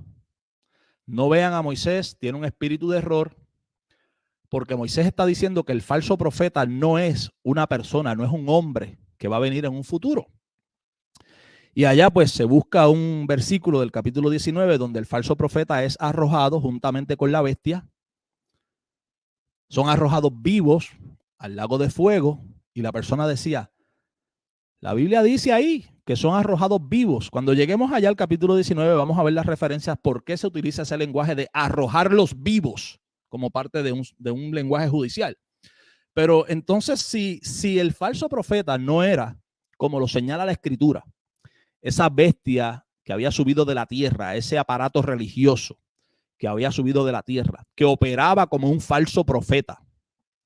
No vean a Moisés, tiene un espíritu de error, porque Moisés está diciendo que el falso profeta no es una persona, no es un hombre que va a venir en un futuro. Y allá pues se busca un versículo del capítulo 19 donde el falso profeta es arrojado juntamente con la bestia. Son arrojados vivos al lago de fuego y la persona decía, la Biblia dice ahí que son arrojados vivos. Cuando lleguemos allá al capítulo 19 vamos a ver las referencias por qué se utiliza ese lenguaje de arrojarlos vivos como parte de un lenguaje judicial. Pero entonces si el falso profeta no era, como lo señala la Escritura, esa bestia que había subido de la tierra, ese aparato religioso que había subido de la tierra, que operaba como un falso profeta,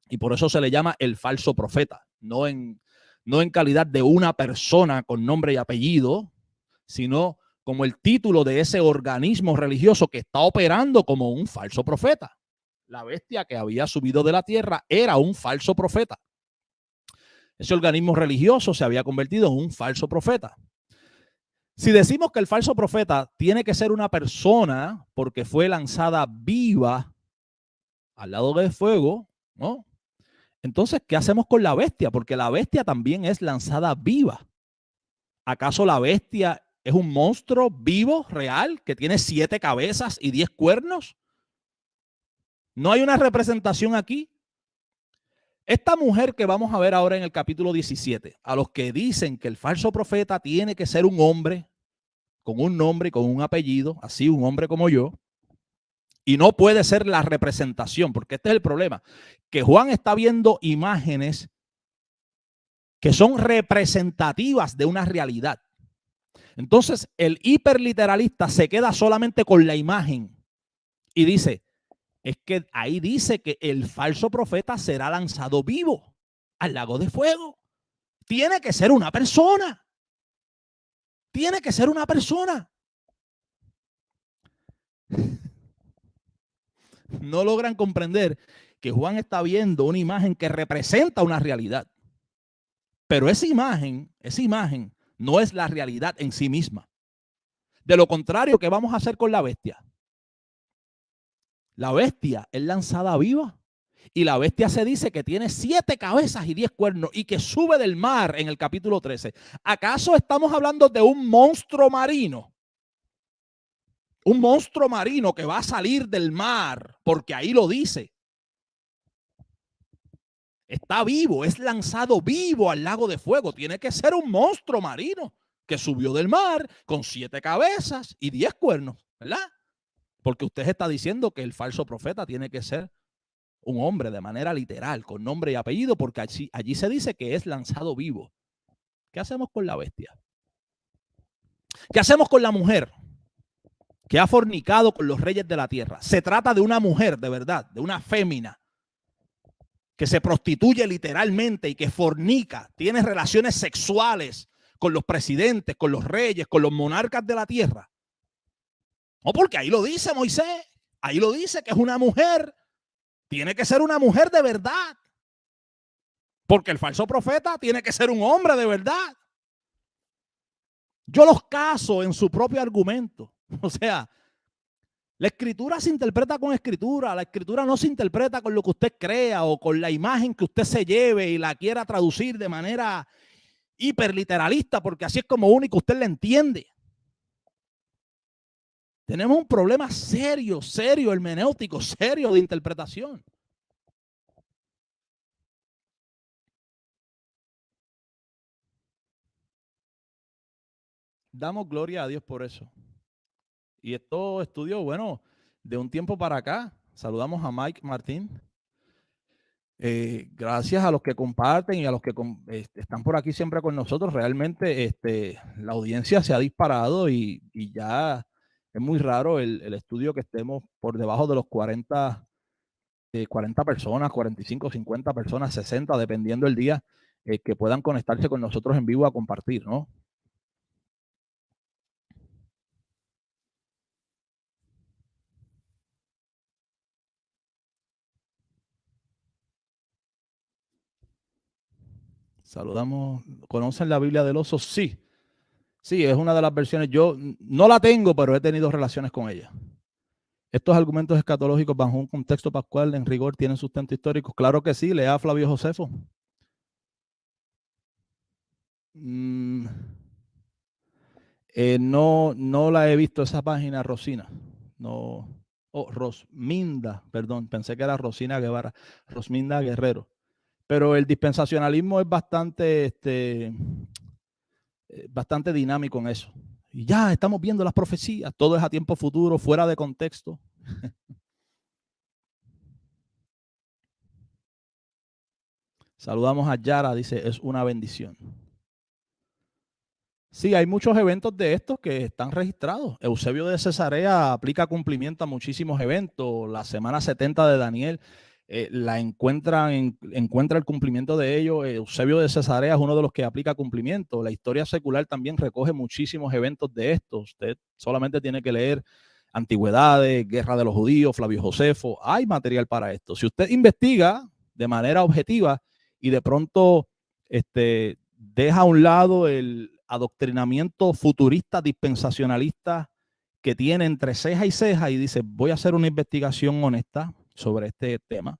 y por eso se le llama el falso profeta, no en calidad de una persona con nombre y apellido, sino como el título de ese organismo religioso que está operando como un falso profeta. La bestia que había subido de la tierra era un falso profeta. Ese organismo religioso se había convertido en un falso profeta. Si decimos que el falso profeta tiene que ser una persona porque fue lanzada viva al lado del fuego, ¿no? Entonces, ¿qué hacemos con la bestia? Porque la bestia también es lanzada viva. ¿Acaso la bestia es un monstruo vivo, real, que tiene 7 cabezas y 10 cuernos? ¿No hay una representación aquí? Esta mujer que vamos a ver ahora en el capítulo 17, a los que dicen que el falso profeta tiene que ser un hombre, con un nombre y con un apellido, así un hombre como yo, y no puede ser la representación, porque este es el problema, que Juan está viendo imágenes que son representativas de una realidad. Entonces, el hiperliteralista se queda solamente con la imagen y dice, es que ahí dice que el falso profeta será lanzado vivo al lago de fuego. Tiene que ser una persona. Tiene que ser una persona. No logran comprender que Juan está viendo una imagen que representa una realidad. Pero esa imagen no es la realidad en sí misma. De lo contrario, ¿qué vamos a hacer con la bestia? La bestia es lanzada viva y la bestia se dice que tiene 7 cabezas y 10 cuernos y que sube del mar en el capítulo 13. ¿Acaso estamos hablando de un monstruo marino? Un monstruo marino que va a salir del mar, porque ahí lo dice. Está vivo, es lanzado vivo al lago de fuego. Tiene que ser un monstruo marino que subió del mar con 7 cabezas y 10 cuernos, ¿verdad? Porque usted está diciendo que el falso profeta tiene que ser un hombre de manera literal, con nombre y apellido, porque allí se dice que es lanzado vivo. ¿Qué hacemos con la bestia? ¿Qué hacemos con la mujer que ha fornicado con los reyes de la tierra? Se trata de una mujer, de verdad, de una fémina, que se prostituye literalmente y que fornica, tiene relaciones sexuales con los presidentes, con los reyes, con los monarcas de la tierra. No, porque ahí lo dice Moisés, ahí lo dice que es una mujer, tiene que ser una mujer de verdad, porque el falso profeta tiene que ser un hombre de verdad. Yo los caso en su propio argumento. O sea, la escritura se interpreta con escritura. La escritura no se interpreta con lo que usted crea o con la imagen que usted se lleve y la quiera traducir de manera hiperliteralista, porque así es como único usted la entiende. Tenemos un problema serio, hermenéutico, serio de interpretación. Damos gloria a Dios por eso. Y esto estudio, bueno, de un tiempo para acá. Saludamos a Mike Martín. Gracias a los que comparten y a los que están por aquí siempre con nosotros. Realmente la audiencia se ha disparado y ya es muy raro el estudio que estemos por debajo de los 40 personas, 45, 50 personas, 60, dependiendo el día, que puedan conectarse con nosotros en vivo a compartir, ¿no? Saludamos. ¿Conocen la Biblia del oso? Sí. Sí, es una de las versiones. Yo no la tengo, pero he tenido relaciones con ella. Estos argumentos escatológicos bajo un contexto pascual en rigor tienen sustento histórico. Claro que sí, lea a Flavio Josefo. No la he visto esa página, Rosina. No. Oh, Rosminda, perdón, pensé que era Rosina Guevara. Rosminda Guerrero. Pero el dispensacionalismo es bastante dinámico en eso. Y ya estamos viendo las profecías, todo es a tiempo futuro, fuera de contexto. Saludamos a Yara, dice, es una bendición. Sí, hay muchos eventos de estos que están registrados. Eusebio de Cesarea aplica cumplimiento a muchísimos eventos. La semana 70 de Daniel encuentra el cumplimiento de ellos. Eusebio de Cesarea es uno de los que aplica cumplimiento. La historia secular también recoge muchísimos eventos de estos. Usted solamente tiene que leer Antigüedades, Guerra de los Judíos, Flavio Josefo. Hay material para esto. Si usted investiga de manera objetiva y de pronto deja a un lado el adoctrinamiento futurista dispensacionalista que tiene entre ceja y ceja y dice, voy a hacer una investigación honesta sobre este tema.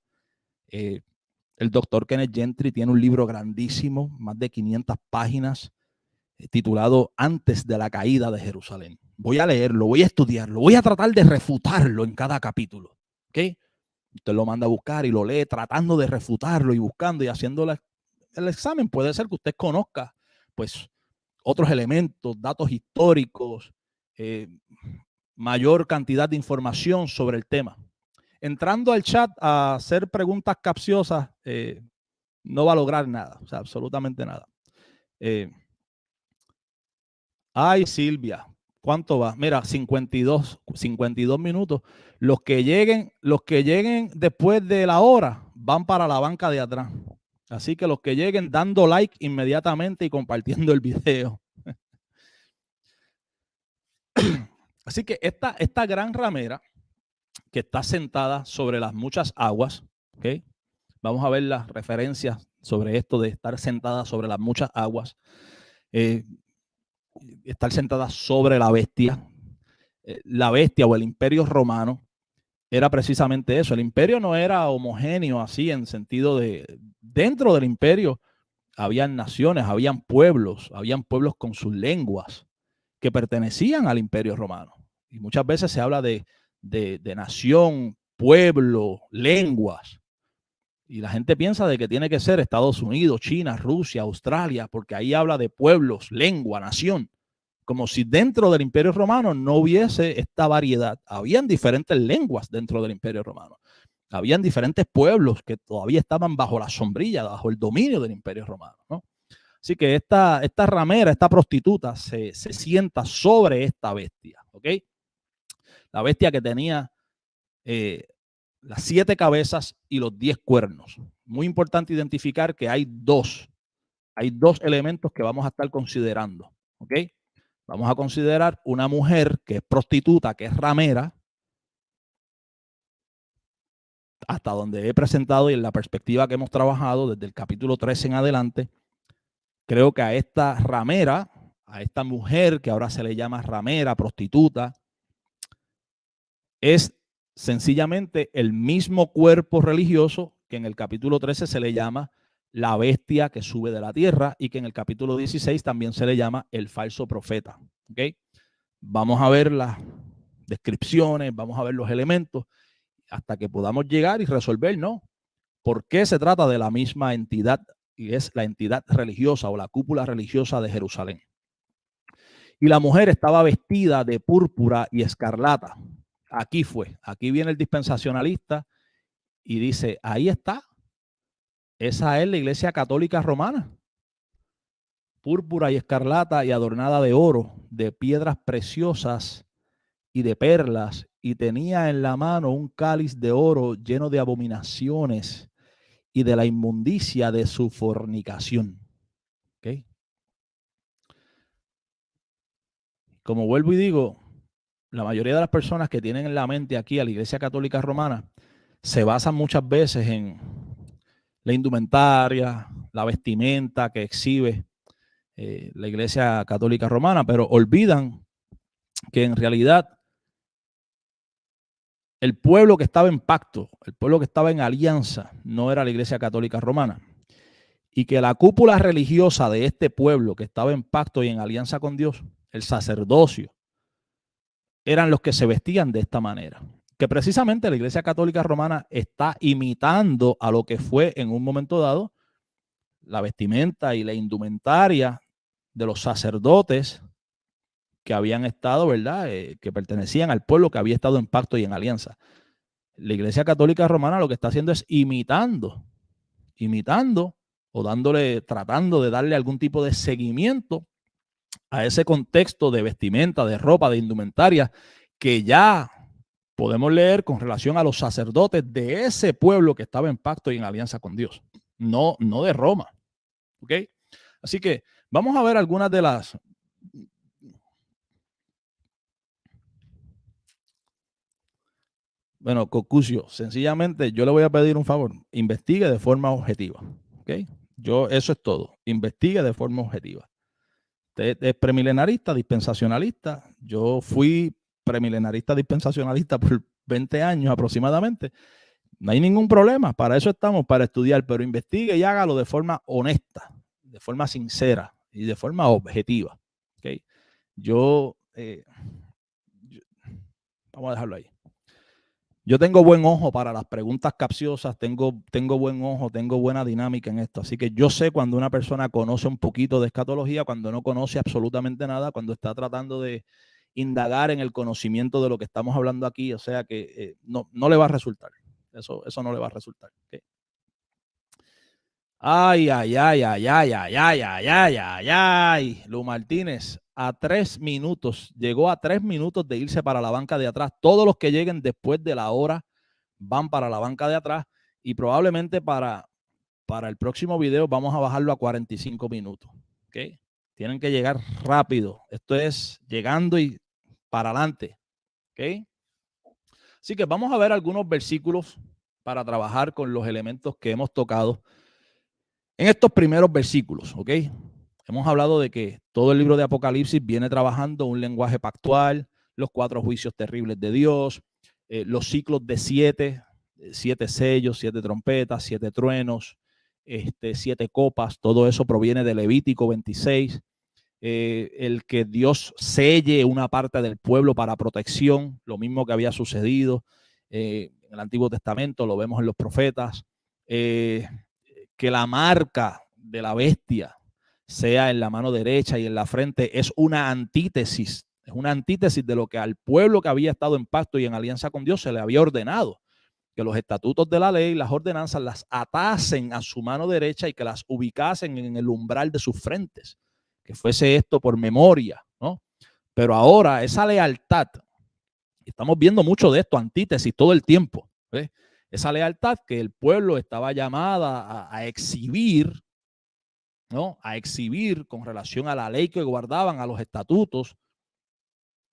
El doctor Kenneth Gentry tiene un libro grandísimo, más de 500 páginas, titulado Antes de la caída de Jerusalén. Voy a leerlo, voy a estudiarlo, voy a tratar de refutarlo en cada capítulo. ¿Okay? Usted lo manda a buscar y lo lee tratando de refutarlo y buscando y haciendo el examen. Puede ser que usted conozca pues otros elementos, datos históricos, mayor cantidad de información sobre el tema. Entrando al chat a hacer preguntas capciosas, no va a lograr nada, o sea, absolutamente nada. Ay, Silvia, ¿cuánto va? Mira, 52 minutos. Los que lleguen después de la hora van para la banca de atrás. Así que los que lleguen dando like inmediatamente y compartiendo el video. Así que esta gran ramera que está sentada sobre las muchas aguas, ¿ok? Vamos a ver las referencias sobre esto de estar sentada sobre las muchas aguas. Estar sentada sobre la bestia. La bestia o el imperio romano era precisamente eso. El imperio no era homogéneo así en sentido de, dentro del imperio habían naciones, habían pueblos con sus lenguas que pertenecían al imperio romano. Y muchas veces se habla de nación, pueblo, lenguas. Y la gente piensa de que tiene que ser Estados Unidos, China, Rusia, Australia, porque ahí habla de pueblos, lengua, nación. Como si dentro del imperio romano no hubiese esta variedad. Habían diferentes lenguas dentro del imperio romano. Habían diferentes pueblos que todavía estaban bajo la sombrilla, bajo el dominio del imperio romano, ¿no? Así que esta ramera, esta prostituta, se sienta sobre esta bestia, ¿ok? La bestia que tenía las 7 cabezas y los 10 cuernos. Muy importante identificar que hay dos elementos que vamos a estar considerando, ¿ok? Vamos a considerar una mujer que es prostituta, que es ramera, hasta donde he presentado y en la perspectiva que hemos trabajado desde el capítulo 13 en adelante. Creo que a esta ramera, a esta mujer que ahora se le llama ramera, prostituta, es sencillamente el mismo cuerpo religioso que en el capítulo 13 se le llama la bestia que sube de la tierra y que en el capítulo 16 también se le llama el falso profeta. ¿Okay? Vamos a ver las descripciones, vamos a ver los elementos hasta que podamos llegar y resolver, ¿no? ¿Por qué se trata de la misma entidad y es la entidad religiosa o la cúpula religiosa de Jerusalén? Y la mujer estaba vestida de púrpura y escarlata. Aquí viene el dispensacionalista y dice, ahí está Esa es la Iglesia Católica Romana. Púrpura y escarlata y adornada de oro, de piedras preciosas y de perlas, y tenía en la mano un cáliz de oro lleno de abominaciones y de la inmundicia de su fornicación. ¿Okay? Como vuelvo y digo, la mayoría de las personas que tienen en la mente aquí a la Iglesia Católica Romana se basan muchas veces en la indumentaria, la vestimenta que exhibe la Iglesia Católica Romana, pero olvidan que en realidad el pueblo que estaba en pacto, el pueblo que estaba en alianza, no era la Iglesia Católica Romana. Y que la cúpula religiosa de este pueblo que estaba en pacto y en alianza con Dios, el sacerdocio, eran los que se vestían de esta manera. Que precisamente la Iglesia Católica Romana está imitando a lo que fue en un momento dado la vestimenta y la indumentaria de los sacerdotes que habían estado, ¿verdad? Que pertenecían al pueblo que había estado en pacto y en alianza. La Iglesia Católica Romana lo que está haciendo es imitando o tratando de darle algún tipo de seguimiento a ese contexto de vestimenta, de ropa, de indumentaria que ya podemos leer con relación a los sacerdotes de ese pueblo que estaba en pacto y en alianza con Dios, no de Roma. ¿Ok? Así que vamos a ver algunas de las... Bueno, Cocucio, sencillamente yo le voy a pedir un favor, investigue de forma objetiva. ¿Ok? Eso es todo, investigue de forma objetiva. Usted es premilenarista, dispensacionalista. Yo fui premilenarista, dispensacionalista por 20 años aproximadamente. No hay ningún problema, para eso estamos, para estudiar, pero investigue y hágalo de forma honesta, de forma sincera y de forma objetiva. ¿Okay? Vamos a dejarlo ahí. Yo tengo buen ojo para las preguntas capciosas, tengo buen ojo, tengo buena dinámica en esto. Así que yo sé cuando una persona conoce un poquito de escatología, cuando no conoce absolutamente nada, cuando está tratando de indagar en el conocimiento de lo que estamos hablando aquí. O sea que no le va a resultar. Eso no le va a resultar. ¿Okay? Ay. Lu Martínez, llegó a 3 minutos de irse para la banca de atrás. Todos los que lleguen después de la hora van para la banca de atrás y probablemente para el próximo video vamos a bajarlo a 45 minutos. ¿Okay? Tienen que llegar rápido. Esto es llegando y para adelante. ¿Okay? Así que vamos a ver algunos versículos para trabajar con los elementos que hemos tocado en estos primeros versículos, ¿ok? Hemos hablado de que todo el libro de Apocalipsis viene trabajando un lenguaje pactual, los 4 juicios terribles de Dios, los ciclos de 7 sellos, 7 trompetas, 7 truenos, 7 copas, todo eso proviene de Levítico 26. El que Dios selle una parte del pueblo para protección, lo mismo que había sucedido en el Antiguo Testamento, lo vemos en los profetas. Que la marca de la bestia sea en la mano derecha y en la frente es una antítesis de lo que al pueblo que había estado en pacto y en alianza con Dios se le había ordenado, que los estatutos de la ley, las ordenanzas las atasen a su mano derecha y que las ubicasen en el umbral de sus frentes, que fuese esto por memoria, ¿no? Pero ahora esa lealtad, estamos viendo mucho de esto, antítesis todo el tiempo, ¿ves? Esa lealtad que el pueblo estaba llamada a exhibir, ¿no? A exhibir con relación a la ley que guardaban, a los estatutos,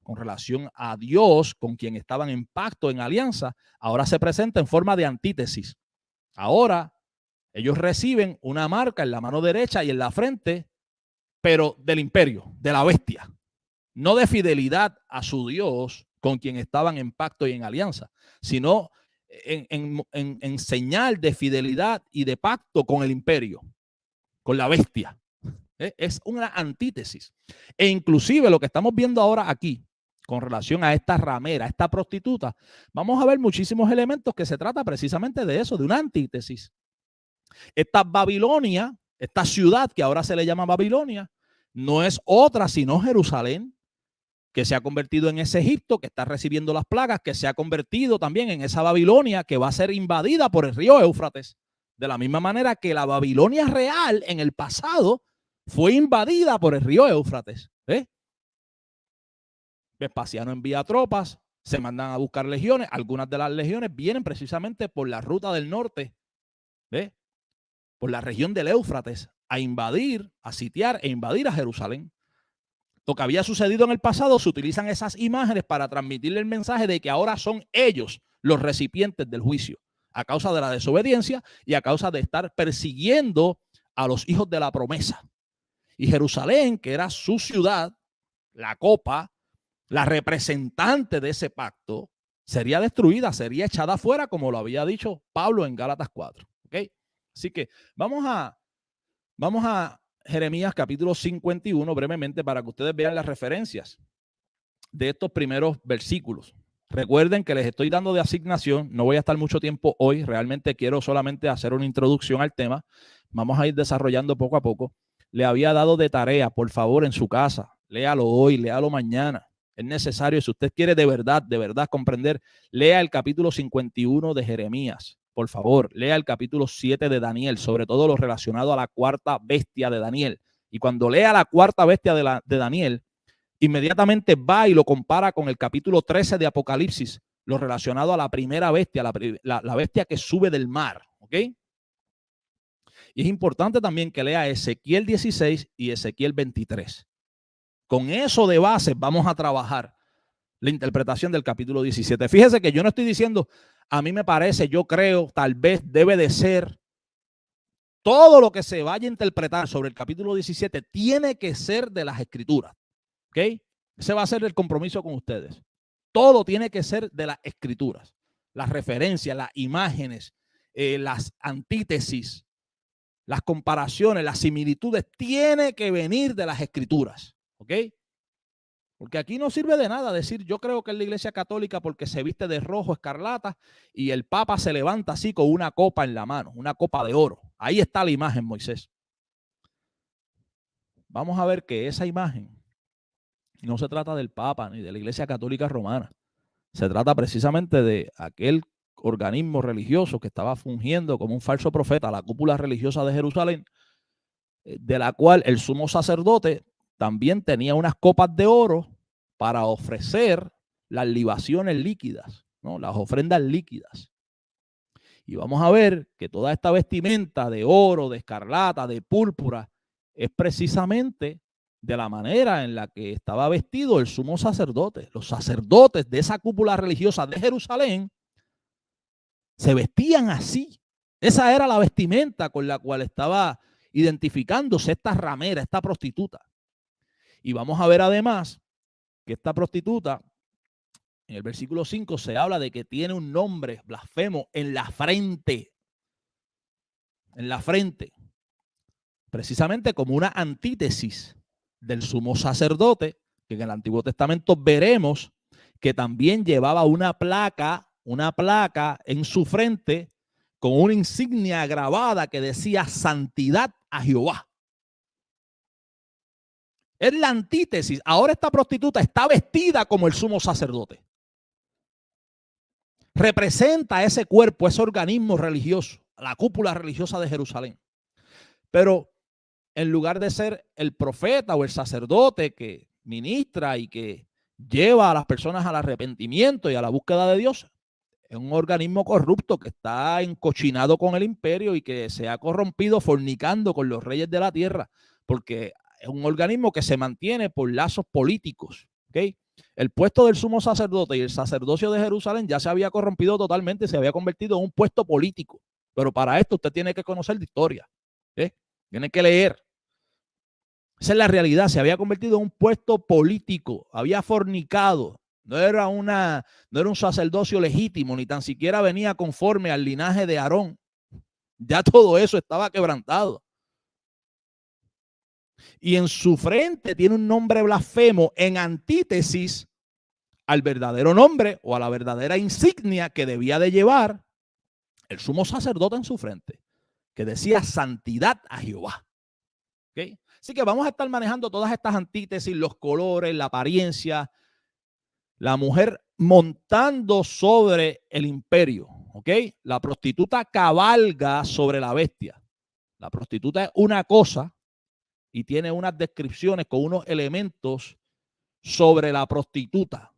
con relación a Dios, con quien estaban en pacto, en alianza, ahora se presenta en forma de antítesis. Ahora ellos reciben una marca en la mano derecha y en la frente, pero del imperio, de la bestia, no de fidelidad a su Dios, con quien estaban en pacto y en alianza, sino en señal de fidelidad y de pacto con el imperio, con la bestia. Es una antítesis. E inclusive lo que estamos viendo ahora aquí, con relación a esta ramera, a esta prostituta, vamos a ver muchísimos elementos que se trata precisamente de eso, de una antítesis. Esta Babilonia, esta ciudad que ahora se le llama Babilonia, no es otra sino Jerusalén, que se ha convertido en ese Egipto que está recibiendo las plagas, que se ha convertido también en esa Babilonia que va a ser invadida por el río Éufrates. De la misma manera que la Babilonia real en el pasado fue invadida por el río Éufrates. Vespasiano envía tropas, se mandan a buscar legiones. Algunas de las legiones vienen precisamente por la ruta del norte, por la región del Éufrates, a invadir, a sitiar e invadir a Jerusalén. Lo que había sucedido en el pasado, se utilizan esas imágenes para transmitirle el mensaje de que ahora son ellos los recipientes del juicio, a causa de la desobediencia y a causa de estar persiguiendo a los hijos de la promesa. Y Jerusalén, que era su ciudad, la copa, la representante de ese pacto, sería destruida, sería echada afuera, como lo había dicho Pablo en Gálatas 4. ¿Okay? Así que vamos a Jeremías capítulo 51 brevemente para que ustedes vean las referencias de estos primeros versículos. Recuerden que les estoy dando de asignación, no voy a estar mucho tiempo hoy, realmente quiero solamente hacer una introducción al tema, vamos a ir desarrollando poco a poco. Le había dado de tarea, por favor, en su casa, léalo hoy, léalo mañana. Es necesario, si usted quiere de verdad comprender, lea el capítulo 51 de Jeremías. Por favor, lea el capítulo 7 de Daniel, sobre todo lo relacionado a la cuarta bestia de Daniel. Y cuando lea la cuarta bestia de Daniel, inmediatamente va y lo compara con el capítulo 13 de Apocalipsis, lo relacionado a la primera bestia, la bestia que sube del mar. ¿Ok? Y es importante también que lea Ezequiel 16 y Ezequiel 23. Con eso de base vamos a trabajar la interpretación del capítulo 17. Fíjese que yo no estoy diciendo, a mí me parece, yo creo, tal vez debe de ser. Todo lo que se vaya a interpretar sobre el capítulo 17 tiene que ser de las escrituras. ¿Ok? Ese va a ser el compromiso con ustedes. Todo tiene que ser de las escrituras. Las referencias, las imágenes, las antítesis, las comparaciones, las similitudes, tiene que venir de las escrituras. ¿Ok? Porque aquí no sirve de nada decir, yo creo que es la iglesia católica porque se viste de rojo escarlata y el papa se levanta así con una copa en la mano, una copa de oro. Ahí está la imagen, Moisés. Vamos a ver que esa imagen no se trata del papa ni de la iglesia católica romana. Se trata precisamente de aquel organismo religioso que estaba fungiendo como un falso profeta, la cúpula religiosa de Jerusalén, de la cual el sumo sacerdote también tenía unas copas de oro para ofrecer las libaciones líquidas, ¿no? Las ofrendas líquidas. Y vamos a ver que toda esta vestimenta de oro, de escarlata, de púrpura, es precisamente de la manera en la que estaba vestido el sumo sacerdote. Los sacerdotes de esa cúpula religiosa de Jerusalén se vestían así. Esa era la vestimenta con la cual estaba identificándose esta ramera, esta prostituta. Y vamos a ver además que esta prostituta, en el versículo 5 se habla de que tiene un nombre blasfemo en la frente. En la frente. Precisamente como una antítesis del sumo sacerdote, que en el Antiguo Testamento veremos que también llevaba una placa en su frente con una insignia grabada que decía santidad a Jehová. Es la antítesis. Ahora esta prostituta está vestida como el sumo sacerdote. Representa ese cuerpo, ese organismo religioso, la cúpula religiosa de Jerusalén. Pero en lugar de ser el profeta o el sacerdote que ministra y que lleva a las personas al arrepentimiento y a la búsqueda de Dios, es un organismo corrupto que está encochinado con el imperio y que se ha corrompido fornicando con los reyes de la tierra, porque es un organismo que se mantiene por lazos políticos. ¿Okay? El puesto del sumo sacerdote y el sacerdocio de Jerusalén ya se había corrompido totalmente, se había convertido en un puesto político. Pero para esto usted tiene que conocer de historia. Tiene que leer. Esa es la realidad. Se había convertido en un puesto político. Había fornicado. No era un sacerdocio legítimo, ni tan siquiera venía conforme al linaje de Aarón. Ya todo eso estaba quebrantado. Y en su frente tiene un nombre blasfemo en antítesis al verdadero nombre o a la verdadera insignia que debía de llevar el sumo sacerdote en su frente, que decía santidad a Jehová. ¿Okay? Así que vamos a estar manejando todas estas antítesis, los colores, la apariencia, la mujer montando sobre el imperio. ¿ok? La prostituta cabalga sobre la bestia. La prostituta es una cosa y tiene unas descripciones con unos elementos sobre la prostituta.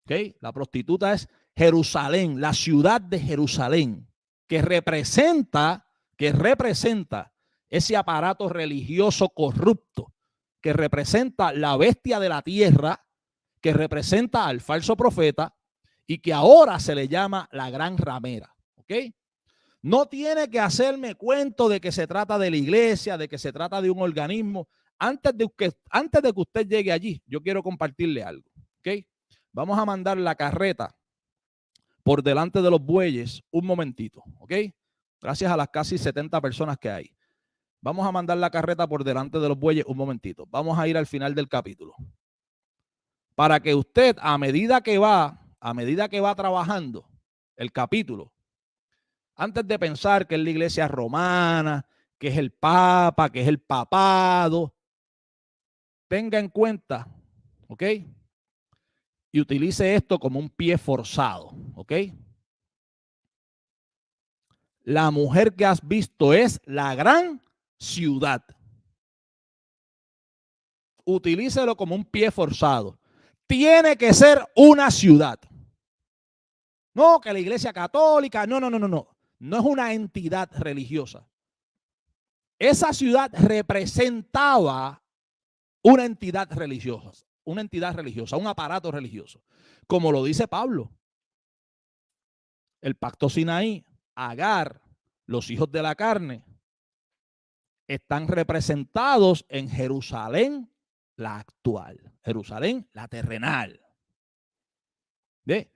¿Okay? La prostituta es Jerusalén, la ciudad de Jerusalén, que representa ese aparato religioso corrupto, que representa la bestia de la tierra, que representa al falso profeta y que ahora se le llama la gran ramera. ¿Ok? No tiene que hacerme cuento de que se trata de la iglesia, de que se trata de un organismo. Antes de que usted llegue allí, yo quiero compartirle algo. ¿Ok? Vamos a mandar la carreta por delante de los bueyes un momentito. ¿Ok? Gracias a las casi 70 personas que hay. Vamos a mandar la carreta por delante de los bueyes un momentito. Vamos a ir al final del capítulo. Para que usted, a medida que va trabajando el capítulo, antes de pensar que es la iglesia romana, que es el papa, que es el papado, tenga en cuenta, ¿ok? Y utilice esto como un pie forzado, ¿ok? La mujer que has visto es la gran ciudad. Utilícelo como un pie forzado. Tiene que ser una ciudad. No, que la iglesia católica, no. No es una entidad religiosa. Esa ciudad representaba una entidad religiosa, un aparato religioso. Como lo dice Pablo, el pacto Sinaí, Agar, los hijos de la carne, están representados en Jerusalén, la actual, Jerusalén, la terrenal. ¿Ve?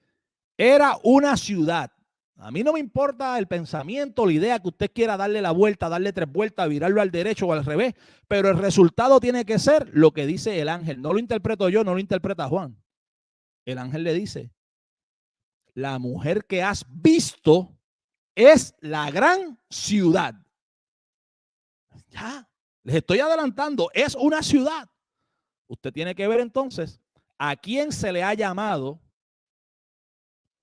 Era una ciudad. A mí no me importa el pensamiento, la idea que usted quiera darle la vuelta, darle 3 vueltas, virarlo al derecho o al revés, pero el resultado tiene que ser lo que dice el ángel. No lo interpreto yo, no lo interpreta Juan. El ángel le dice, la mujer que has visto es la gran ciudad. Ya, les estoy adelantando, es una ciudad. Usted tiene que ver entonces a quién se le ha llamado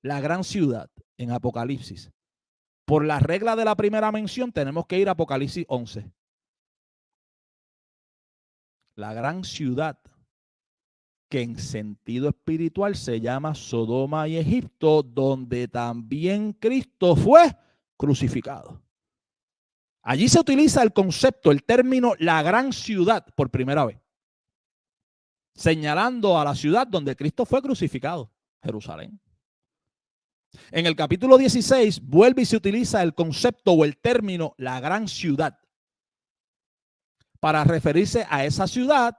la gran ciudad en Apocalipsis. Por la regla de la primera mención tenemos que ir a Apocalipsis 11. La gran ciudad que en sentido espiritual se llama Sodoma y Egipto, donde también Cristo fue crucificado. Allí se utiliza el concepto, el término la gran ciudad por primera vez, señalando a la ciudad donde Cristo fue crucificado, Jerusalén. En el capítulo 16 vuelve y se utiliza el concepto o el término la gran ciudad para referirse a esa ciudad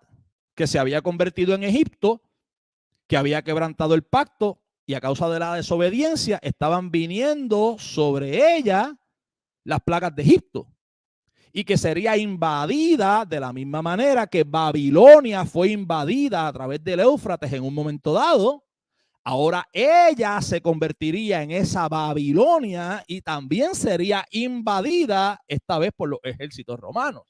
que se había convertido en Egipto, que había quebrantado el pacto y a causa de la desobediencia estaban viniendo sobre ella las plagas de Egipto y que sería invadida de la misma manera que Babilonia fue invadida a través del Éufrates en un momento dado. Ahora ella se convertiría en esa Babilonia y también sería invadida esta vez por los ejércitos romanos.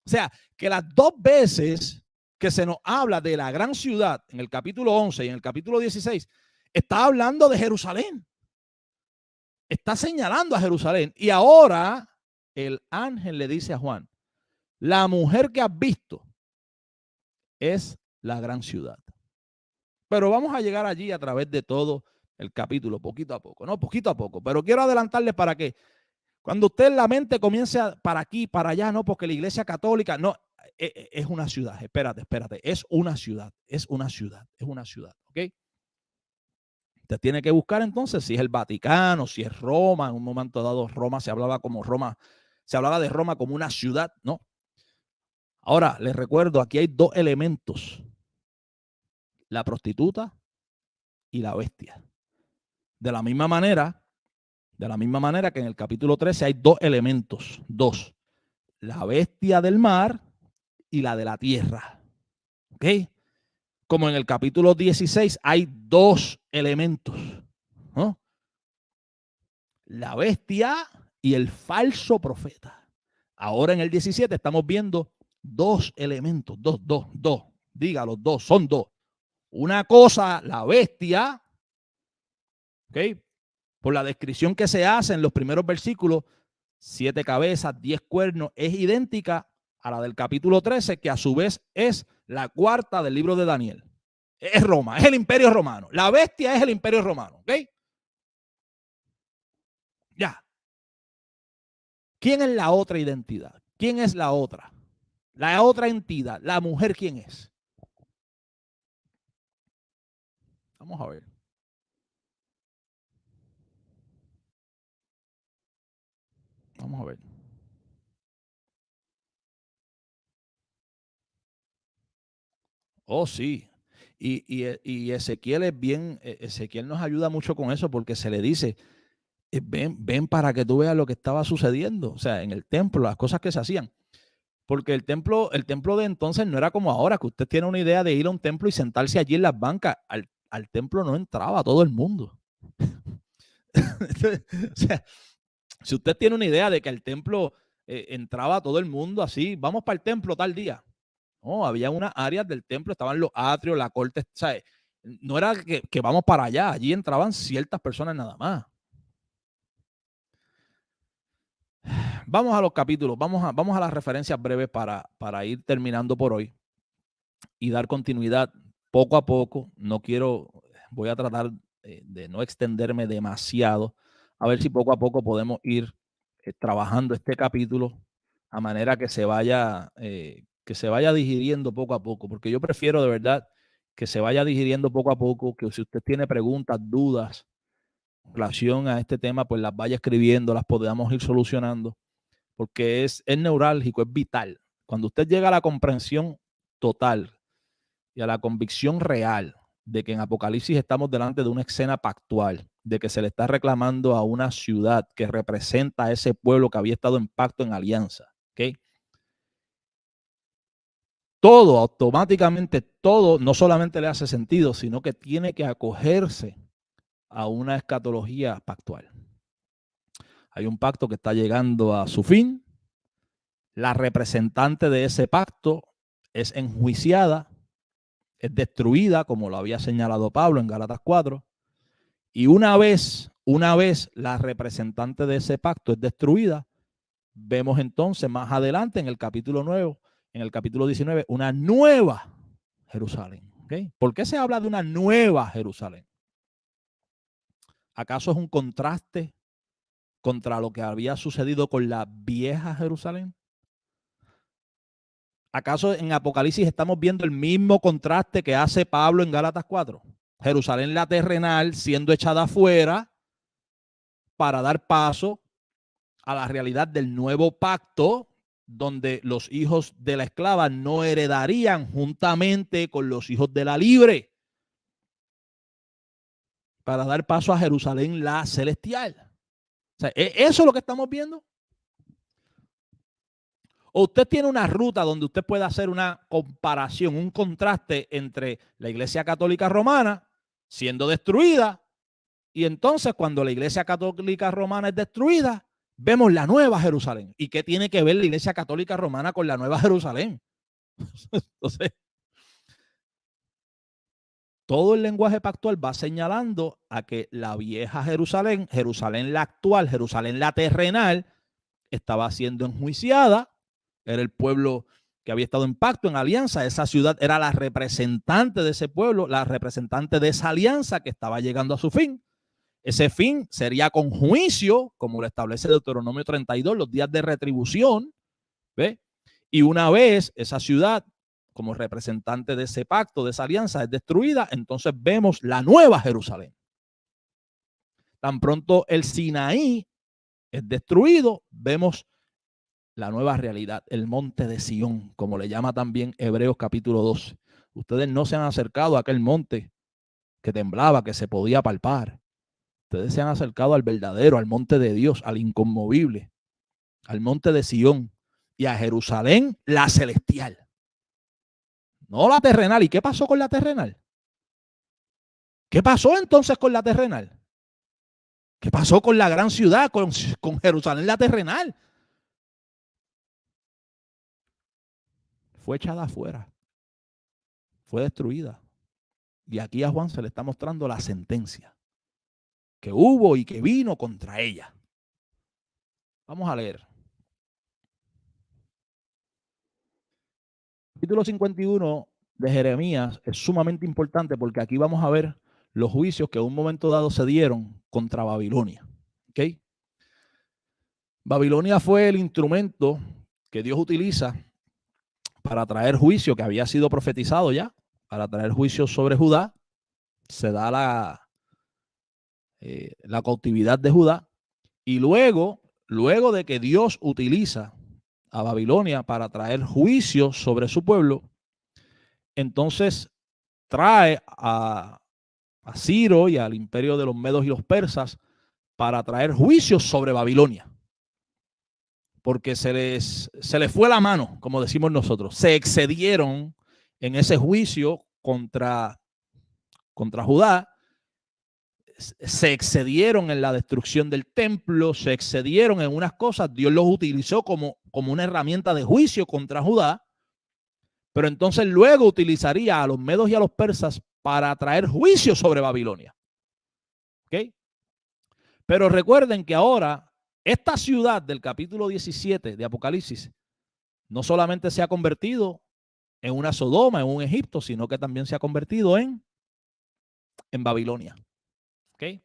O sea, que las 2 veces que se nos habla de la gran ciudad, en el capítulo 11 y en el capítulo 16, está hablando de Jerusalén. Está señalando a Jerusalén. Y ahora el ángel le dice a Juan, la mujer que has visto es la gran ciudad. Pero vamos a llegar allí a través de todo el capítulo, poquito a poco, ¿no? Poquito a poco. Pero quiero adelantarles para que cuando usted en la mente comience para aquí, para allá, no, porque la iglesia católica, no, es una ciudad. Espérate, es una ciudad, ¿ok? Usted tiene que buscar entonces si es el Vaticano, si es Roma. En un momento dado Roma se hablaba de Roma como una ciudad, ¿no? Ahora, les recuerdo, aquí hay 2 elementos. La prostituta y la bestia. De la misma manera que en el capítulo 13 hay 2 elementos. 2. La bestia del mar y la de la tierra. ¿Ok? Como en el capítulo 16 hay 2 elementos, ¿no? La bestia y el falso profeta. Ahora en el 17 estamos viendo 2 elementos, 2. Dígalo, 2, son 2. Una cosa, la bestia, ¿ok? Por la descripción que se hace en los primeros versículos, 7 cabezas, 10 cuernos, es idéntica a la del capítulo 13, que a su vez es la cuarta del libro de Daniel. Es Roma, es el imperio romano. La bestia es el imperio romano, ¿ok? Ya. ¿Quién es la otra identidad? ¿Quién es la otra? La otra entidad, la mujer, ¿quién es? Vamos a ver. Vamos a ver. Oh, sí. Y Ezequiel es bien, Ezequiel nos ayuda mucho con eso porque se le dice, ven para que tú veas lo que estaba sucediendo, o sea, en el templo, las cosas que se hacían. Porque el templo de entonces no era como ahora, que usted tiene una idea de ir a un templo y sentarse allí en las bancas. Al templo no entraba todo el mundo. O sea, si usted tiene una idea de que al templo entraba todo el mundo así, vamos para el templo tal día. No, había unas áreas del templo, estaban los atrios, la corte, ¿sabes? No era que vamos para allá, allí entraban ciertas personas nada más. Vamos a los capítulos, vamos a las referencias breves para ir terminando por hoy y dar continuidad poco a poco. No quiero, voy a tratar de no extenderme demasiado, a ver si poco a poco podemos ir trabajando este capítulo a manera que se vaya digiriendo poco a poco, porque yo prefiero de verdad que se vaya digiriendo poco a poco, que si usted tiene preguntas, dudas en relación a este tema, pues las vaya escribiendo, las podamos ir solucionando, porque es neurálgico, es vital. Cuando usted llega a la comprensión total y a la convicción real de que en Apocalipsis estamos delante de una escena pactual, de que se le está reclamando a una ciudad que representa a ese pueblo que había estado en pacto, en alianza, ¿ok? Todo, automáticamente, todo no solamente le hace sentido, sino que tiene que acogerse a una escatología pactual. Hay un pacto que está llegando a su fin, la representante de ese pacto es enjuiciada, es destruida, como lo había señalado Pablo en Gálatas 4, y una vez la representante de ese pacto es destruida, vemos entonces más adelante en el capítulo 9, en el capítulo 19, una nueva Jerusalén. ¿Okay? ¿Por qué se habla de una nueva Jerusalén? ¿Acaso es un contraste contra lo que había sucedido con la vieja Jerusalén? ¿Acaso en Apocalipsis estamos viendo el mismo contraste que hace Pablo en Gálatas 4? Jerusalén la terrenal siendo echada afuera para dar paso a la realidad del nuevo pacto, donde los hijos de la esclava no heredarían juntamente con los hijos de la libre, para dar paso a Jerusalén la celestial. O sea, ¿eso es lo que estamos viendo? O usted tiene una ruta donde usted puede hacer una comparación, un contraste entre la Iglesia Católica Romana siendo destruida y entonces cuando la Iglesia Católica Romana es destruida, vemos la Nueva Jerusalén. ¿Y qué tiene que ver la Iglesia Católica Romana con la Nueva Jerusalén? Entonces, todo el lenguaje pactual va señalando a que la vieja Jerusalén, Jerusalén la actual, Jerusalén la terrenal, estaba siendo enjuiciada, era el pueblo que había estado en pacto, en alianza, esa ciudad era la representante de ese pueblo, la representante de esa alianza que estaba llegando a su fin. Ese fin sería con juicio, como lo establece Deuteronomio 32, los días de retribución, ¿ve? Y una vez esa ciudad, como representante de ese pacto, de esa alianza, es destruida, entonces vemos la nueva Jerusalén. Tan pronto el Sinaí es destruido, vemos la nueva realidad, el monte de Sión, como le llama también Hebreos capítulo 12. Ustedes no se han acercado a aquel monte que temblaba, que se podía palpar. Ustedes se han acercado al verdadero, al monte de Dios, al inconmovible, al monte de Sión y a Jerusalén, la celestial. No la terrenal. ¿Y qué pasó con la terrenal? ¿Qué pasó entonces con la terrenal? ¿Qué pasó con la gran ciudad, con Jerusalén la terrenal? Fue echada afuera, fue destruida. Y aquí a Juan se le está mostrando la sentencia. que hubo y que vino contra ella. Vamos a leer. Capítulo 51 de Jeremías es sumamente importante porque aquí vamos a ver los juicios que en un momento dado se dieron contra Babilonia. ¿Okay? Babilonia fue el instrumento que Dios utiliza para traer juicio que había sido profetizado ya, para traer juicio sobre Judá. Se da la cautividad de Judá y luego de que Dios utiliza a Babilonia para traer juicio sobre su pueblo, entonces trae a Ciro y al imperio de los medos y los persas para traer juicios sobre Babilonia. Porque se les fue la mano, como decimos nosotros. Se excedieron en ese juicio contra Judá. Se excedieron en la destrucción del templo, se excedieron en unas cosas. Dios los utilizó como una herramienta de juicio contra Judá. Pero entonces luego utilizaría a los medos y a los persas para traer juicio sobre Babilonia. ¿Ok? Pero recuerden que ahora esta ciudad del capítulo 17 de Apocalipsis no solamente se ha convertido en una Sodoma, en un Egipto, sino que también se ha convertido en Babilonia. ¿Ok?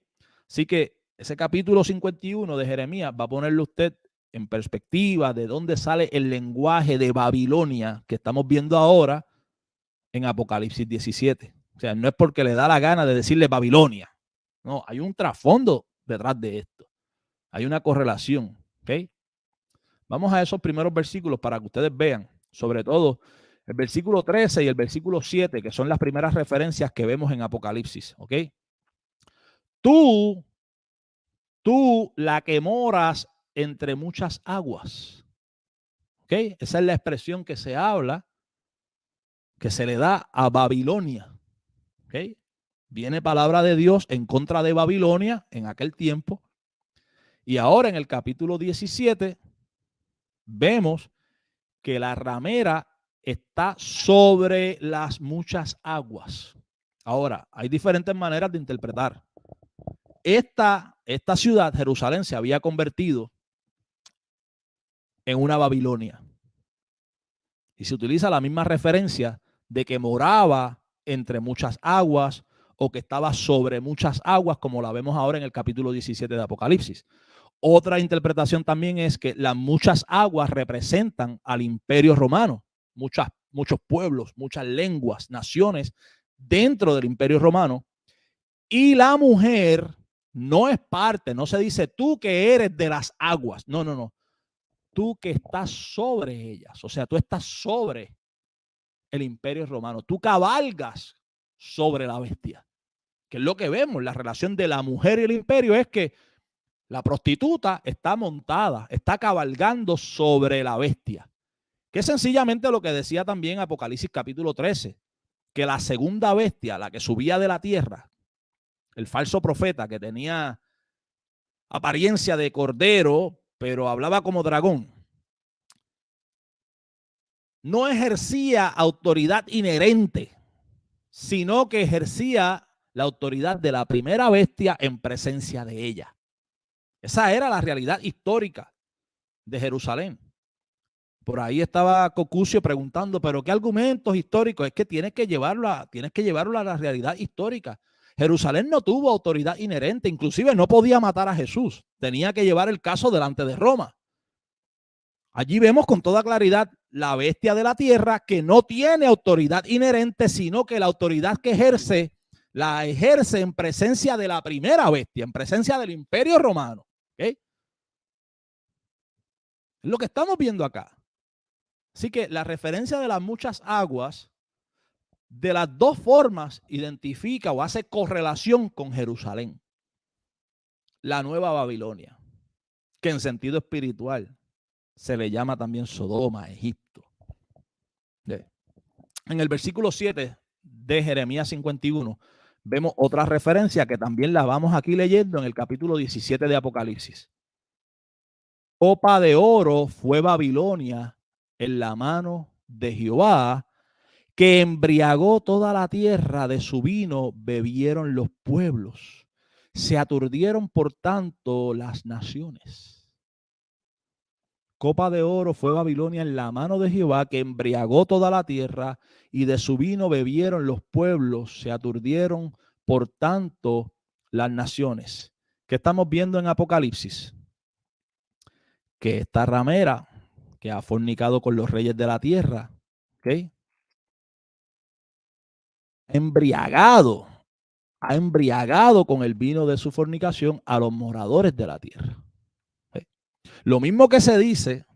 Así que ese capítulo 51 de Jeremías va a ponerle usted en perspectiva de dónde sale el lenguaje de Babilonia que estamos viendo ahora en Apocalipsis 17. O sea, no es porque le da la gana de decirle Babilonia. No, hay un trasfondo detrás de esto. Hay una correlación. ¿Ok? Vamos a esos primeros versículos para que ustedes vean, sobre todo el versículo 13 y el versículo 7, que son las primeras referencias que vemos en Apocalipsis. ¿Ok? Tú, la que moras entre muchas aguas. ¿Ok? Esa es la expresión que se habla, que se le da a Babilonia. ¿Ok? Viene palabra de Dios en contra de Babilonia en aquel tiempo. Y ahora en el capítulo 17 vemos que la ramera está sobre las muchas aguas. Ahora, hay diferentes maneras de interpretar. Esta ciudad, Jerusalén, se había convertido en una Babilonia. Y se utiliza la misma referencia de que moraba entre muchas aguas o que estaba sobre muchas aguas, como la vemos ahora en el capítulo 17 de Apocalipsis. Otra interpretación también es que las muchas aguas representan al imperio romano, muchos pueblos, muchas lenguas, naciones dentro del imperio romano. Y la mujer no es parte, no se dice tú que eres de las aguas, no. Tú que estás sobre ellas, o sea, tú estás sobre el imperio romano, tú cabalgas sobre la bestia, que es lo que vemos, la relación de la mujer y el imperio es que la prostituta está montada, está cabalgando sobre la bestia, que es sencillamente lo que decía también Apocalipsis capítulo 13, que la segunda bestia, la que subía de la tierra, el falso profeta que tenía apariencia de cordero, pero hablaba como dragón, no ejercía autoridad inherente, sino que ejercía la autoridad de la primera bestia en presencia de ella. Esa era la realidad histórica de Jerusalén. Por ahí estaba Cocucio preguntando, pero ¿qué argumentos históricos? Es que tienes que llevarlo a la realidad histórica. Jerusalén no tuvo autoridad inherente, inclusive no podía matar a Jesús. Tenía que llevar el caso delante de Roma. Allí vemos con toda claridad la bestia de la tierra que no tiene autoridad inherente, sino que la autoridad que ejerce, la ejerce en presencia de la primera bestia, en presencia del imperio romano. ¿Okay? Es lo que estamos viendo acá. Así que la referencia de las muchas aguas, de las dos formas, identifica o hace correlación con Jerusalén, la nueva Babilonia, que en sentido espiritual se le llama también Sodoma, Egipto. En el versículo 7 de Jeremías 51 vemos otra referencia que también la vamos aquí leyendo en el capítulo 17 de Apocalipsis. Copa de oro fue Babilonia en la mano de Jehová, que embriagó toda la tierra, de su vino bebieron los pueblos. Se aturdieron por tanto las naciones. Copa de oro fue Babilonia en la mano de Jehová, que embriagó toda la tierra, y de su vino bebieron los pueblos, se aturdieron por tanto las naciones. ¿Qué estamos viendo en Apocalipsis? Que esta ramera que ha fornicado con los reyes de la tierra, ¿ok? Ha embriagado con el vino de su fornicación a los moradores de la tierra. ¿Ok? Lo mismo que se dice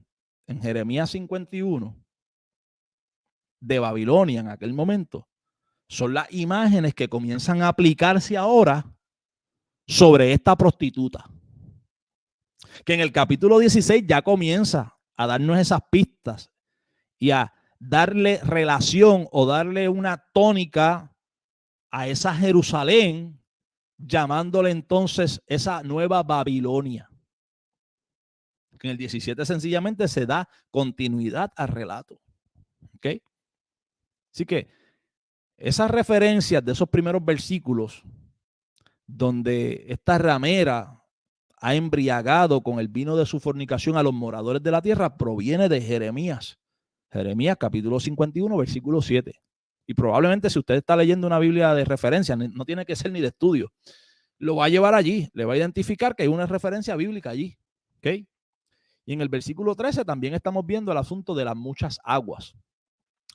en Jeremías 51 de Babilonia en aquel momento, son las imágenes que comienzan a aplicarse ahora sobre esta prostituta, que en el capítulo 16 ya comienza a darnos esas pistas y a darle relación o darle una tónica a esa Jerusalén, llamándole entonces esa nueva Babilonia. Que en el 17 sencillamente se da continuidad al relato. ¿Ok? Así que esas referencias de esos primeros versículos donde esta ramera ha embriagado con el vino de su fornicación a los moradores de la tierra proviene de Jeremías. Jeremías capítulo 51, versículo 7. Y probablemente si usted está leyendo una Biblia de referencia, no tiene que ser ni de estudio, lo va a llevar allí, le va a identificar que hay una referencia bíblica allí. ¿Ok? Y en el versículo 13 también estamos viendo el asunto de las muchas aguas.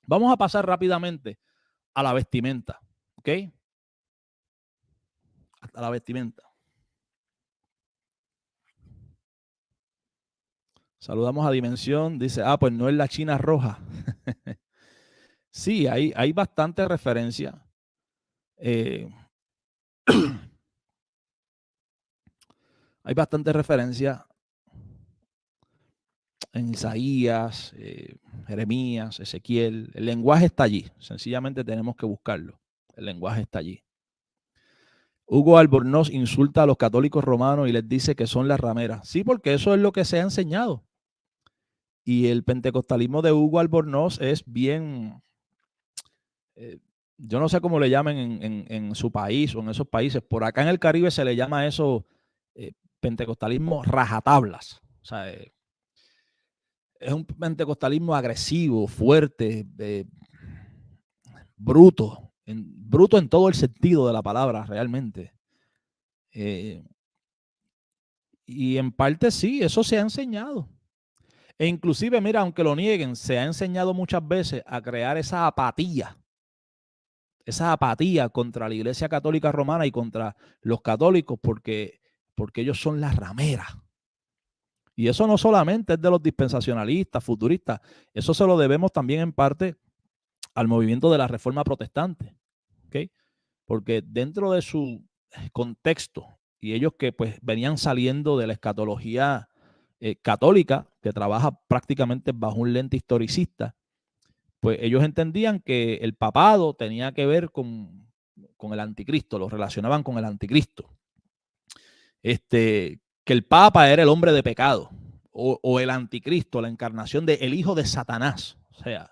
Vamos a pasar rápidamente a la vestimenta. ¿Ok? A la vestimenta. Saludamos a Dimensión. Dice, pues no es la China roja. Sí, hay bastante referencia. Hay bastante referencia en Isaías, Jeremías, Ezequiel. El lenguaje está allí. Sencillamente tenemos que buscarlo. El lenguaje está allí. Hugo Albornoz insulta a los católicos romanos y les dice que son las rameras. Sí, porque eso es lo que se ha enseñado. Y el pentecostalismo de Hugo Albornoz es bien, yo no sé cómo le llamen en su país o en esos países. Por acá en el Caribe se le llama eso pentecostalismo rajatablas. O sea, es un pentecostalismo agresivo, fuerte, bruto en todo el sentido de la palabra realmente. Y en parte sí, eso se ha enseñado. E inclusive, mira, aunque lo nieguen, se ha enseñado muchas veces a crear esa apatía contra la Iglesia Católica Romana y contra los católicos porque ellos son las rameras. Y eso no solamente es de los dispensacionalistas, futuristas, eso se lo debemos también en parte al movimiento de la Reforma Protestante, ¿okay? Porque dentro de su contexto y ellos que pues venían saliendo de la escatología católica, que trabaja prácticamente bajo un lente historicista, pues ellos entendían que el papado tenía que ver con el anticristo, lo relacionaban con el anticristo. Que el papa era el hombre de pecado, o el anticristo, la encarnación del hijo de Satanás. O sea,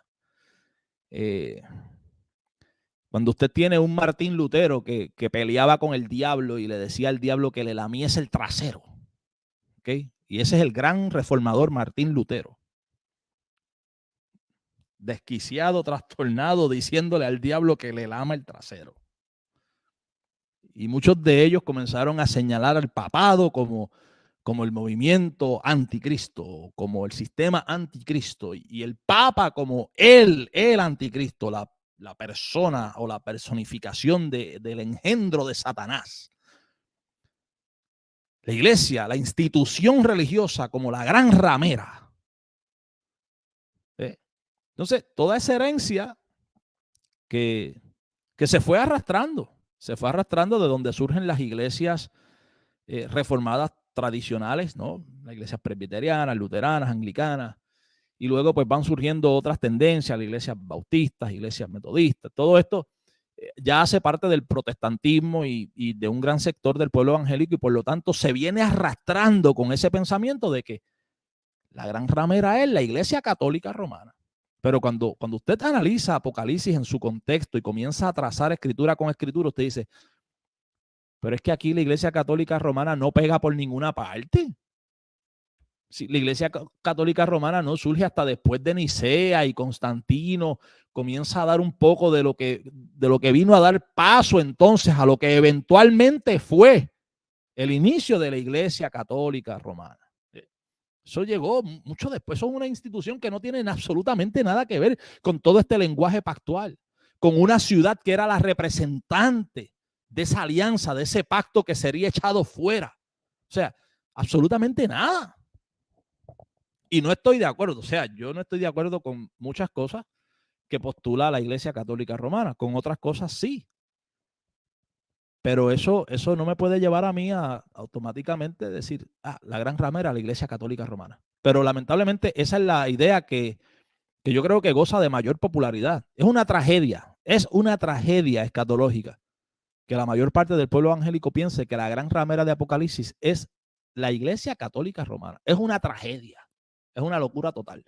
cuando usted tiene un Martín Lutero que peleaba con el diablo y le decía al diablo que le lamiese el trasero, ¿okay? Y ese es el gran reformador Martín Lutero. Desquiciado, trastornado, diciéndole al diablo que le lama el trasero. Y muchos de ellos comenzaron a señalar al papado como el movimiento anticristo, como el sistema anticristo, y el papa como el anticristo, la persona o la personificación del engendro de Satanás. La iglesia, la institución religiosa como la gran ramera. Entonces, toda esa herencia que se fue arrastrando de donde surgen las iglesias reformadas tradicionales, ¿no? Las iglesias presbiterianas, luteranas, anglicanas, y luego pues van surgiendo otras tendencias, las iglesias bautistas, iglesias metodistas, todo esto ya hace parte del protestantismo y de un gran sector del pueblo evangélico, y por lo tanto se viene arrastrando con ese pensamiento de que la gran ramera es la iglesia católica romana. Pero cuando usted analiza Apocalipsis en su contexto y comienza a trazar escritura con escritura, usted dice, Pero es que aquí la Iglesia Católica Romana no pega por ninguna parte. Sí, la Iglesia Católica Romana no surge hasta después de Nicea y Constantino comienza a dar un poco de lo que vino a dar paso entonces a lo que eventualmente fue el inicio de la Iglesia Católica Romana. Eso llegó mucho después. Eso es una institución que no tiene absolutamente nada que ver con todo este lenguaje pactual, con una ciudad que era la representante de esa alianza, de ese pacto que sería echado fuera. O sea, absolutamente nada. Y no estoy de acuerdo, o sea, yo no estoy de acuerdo con muchas cosas que postula la Iglesia Católica Romana, con otras cosas sí. Pero eso no me puede llevar a mí a automáticamente decir, la gran ramera, la Iglesia Católica Romana. Pero lamentablemente esa es la idea que yo creo que goza de mayor popularidad. Es una tragedia escatológica que la mayor parte del pueblo evangélico piense que la gran ramera de Apocalipsis es la Iglesia Católica Romana. Es una tragedia, es una locura total.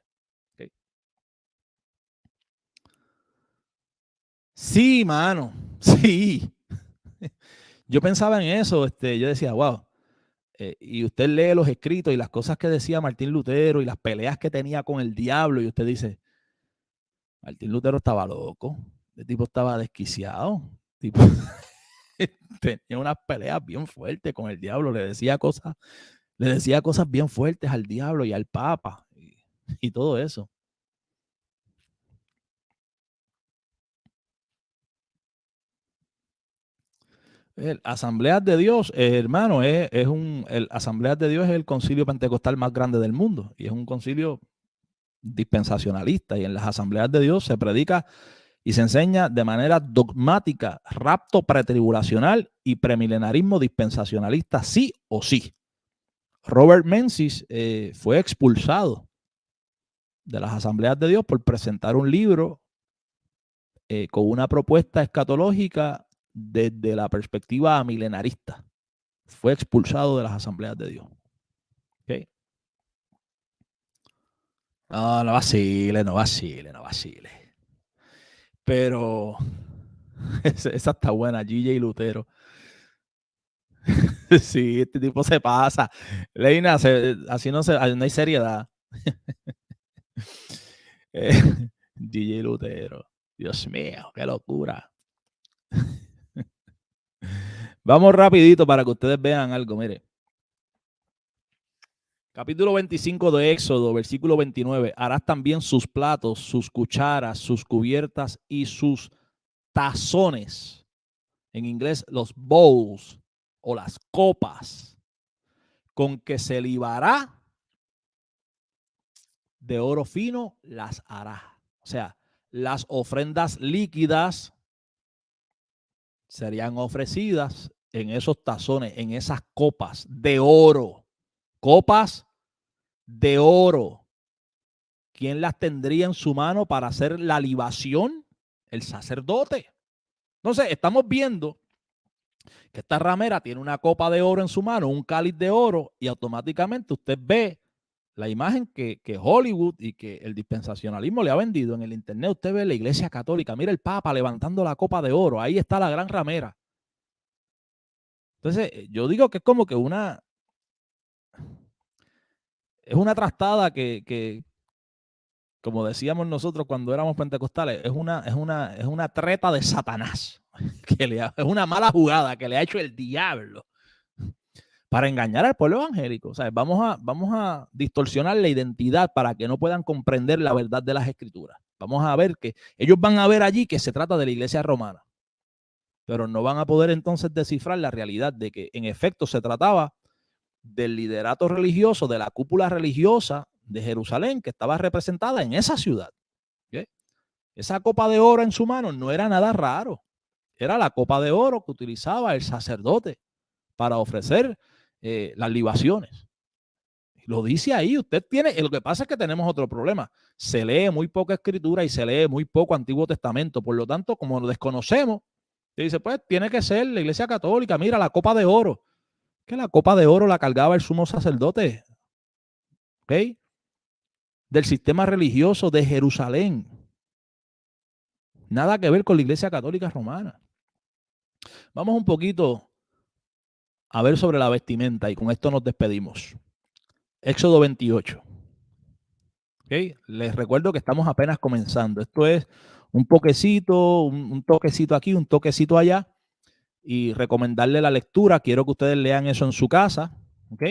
¿Okay? Sí, mano, sí. Yo pensaba en eso, yo decía, wow. Y usted lee los escritos y las cosas que decía Martín Lutero y las peleas que tenía con el diablo y usted dice, Martín Lutero estaba loco, el tipo estaba desquiciado, tipo, tenía unas peleas bien fuertes con el diablo, le decía cosas bien fuertes al diablo y al Papa y todo eso. Asambleas de Dios, hermano, el Asambleas de Dios es el concilio pentecostal más grande del mundo y es un concilio dispensacionalista, y en las Asambleas de Dios se predica y se enseña de manera dogmática rapto pretribulacional y premilenarismo dispensacionalista sí o sí. Robert Menzies fue expulsado de las Asambleas de Dios por presentar un libro con una propuesta escatológica desde la perspectiva milenarista. Fue expulsado de las Asambleas de Dios. ¿Okay? No vacile. Pero esa está buena, G.J. Lutero. Sí, este tipo se pasa. Leina, así no hay seriedad. DJ Lutero. Dios mío, qué locura. Vamos rapidito para que ustedes vean algo, mire. Capítulo 25 de Éxodo, versículo 29. Harás también sus platos, sus cucharas, sus cubiertas y sus tazones. En inglés, los bowls o las copas, con que se libará de oro fino, las hará. O sea, las ofrendas líquidas serían ofrecidas en esos tazones, en esas copas de oro. Copas de oro. ¿Quién las tendría en su mano para hacer la libación? El sacerdote. Entonces, estamos viendo que esta ramera tiene una copa de oro en su mano, un cáliz de oro, y automáticamente usted ve la imagen que Hollywood y que el dispensacionalismo le ha vendido en el internet. Usted ve la Iglesia Católica, mira el Papa levantando la copa de oro, ahí está la gran ramera. Entonces, yo digo que es como que es una trastada que, como decíamos nosotros cuando éramos pentecostales, es una treta de Satanás, es una mala jugada que le ha hecho el diablo para engañar al pueblo evangélico. O sea, vamos a distorsionar la identidad para que no puedan comprender la verdad de las escrituras. Vamos a ver que ellos van a ver allí que se trata de la iglesia romana, pero no van a poder entonces descifrar la realidad de que en efecto se trataba del liderato religioso, de la cúpula religiosa de Jerusalén, que estaba representada en esa ciudad. ¿Okay? Esa copa de oro en su mano no era nada raro. Era la copa de oro que utilizaba el sacerdote para ofrecer las libaciones. Lo dice ahí, usted tiene, lo que pasa es que tenemos otro problema. Se lee muy poca escritura y se lee muy poco Antiguo Testamento. Por lo tanto, como lo desconocemos, se dice, pues tiene que ser la Iglesia Católica. Mira, la copa de oro. Que la copa de oro la cargaba el sumo sacerdote, ¿ok? Del sistema religioso de Jerusalén. Nada que ver con la Iglesia Católica Romana. Vamos un poquito a ver sobre la vestimenta y con esto nos despedimos. Éxodo 28. ¿Okay? Les recuerdo que estamos apenas comenzando. Esto es un toquecito, un toquecito aquí, un toquecito allá. Y recomendarle la lectura. Quiero que ustedes lean eso en su casa. ¿Ok?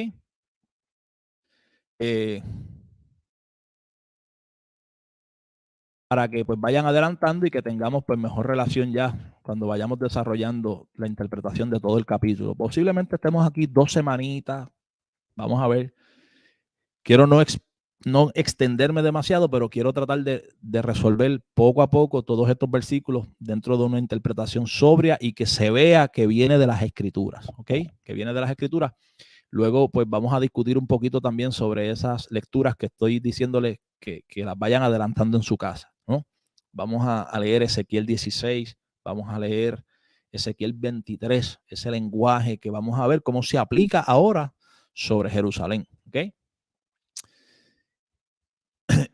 Para que pues vayan adelantando y que tengamos pues mejor relación ya cuando vayamos desarrollando la interpretación de todo el capítulo. Posiblemente estemos aquí 2 semanitas. Vamos a ver. Quiero no extenderme demasiado, pero quiero tratar de resolver poco a poco todos estos versículos dentro de una interpretación sobria y que se vea que viene de las Escrituras, ¿ok? Que viene de las Escrituras. Luego, pues vamos a discutir un poquito también sobre esas lecturas que estoy diciéndoles que las vayan adelantando en su casa, ¿no? Vamos a leer Ezequiel 16, vamos a leer Ezequiel 23, ese lenguaje que vamos a ver cómo se aplica ahora sobre Jerusalén, ¿ok?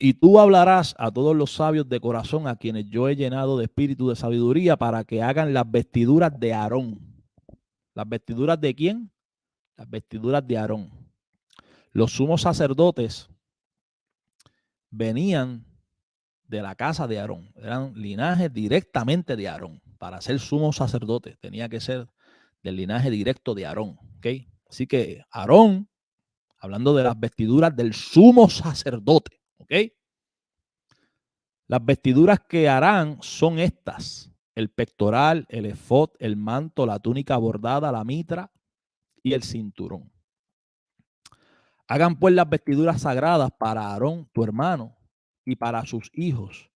Y tú hablarás a todos los sabios de corazón a quienes yo he llenado de espíritu de sabiduría para que hagan las vestiduras de Aarón. ¿Las vestiduras de quién? Las vestiduras de Aarón. Los sumos sacerdotes venían de la casa de Aarón. Eran linajes directamente de Aarón. Para ser sumo sacerdote tenía que ser del linaje directo de Aarón. ¿Okay? Así que Aarón, hablando de las vestiduras del sumo sacerdote. ¿Ok? Las vestiduras que harán son estas: el pectoral, el efod, el manto, la túnica bordada, la mitra y el cinturón. Hagan pues las vestiduras sagradas para Aarón, tu hermano, y para sus hijos,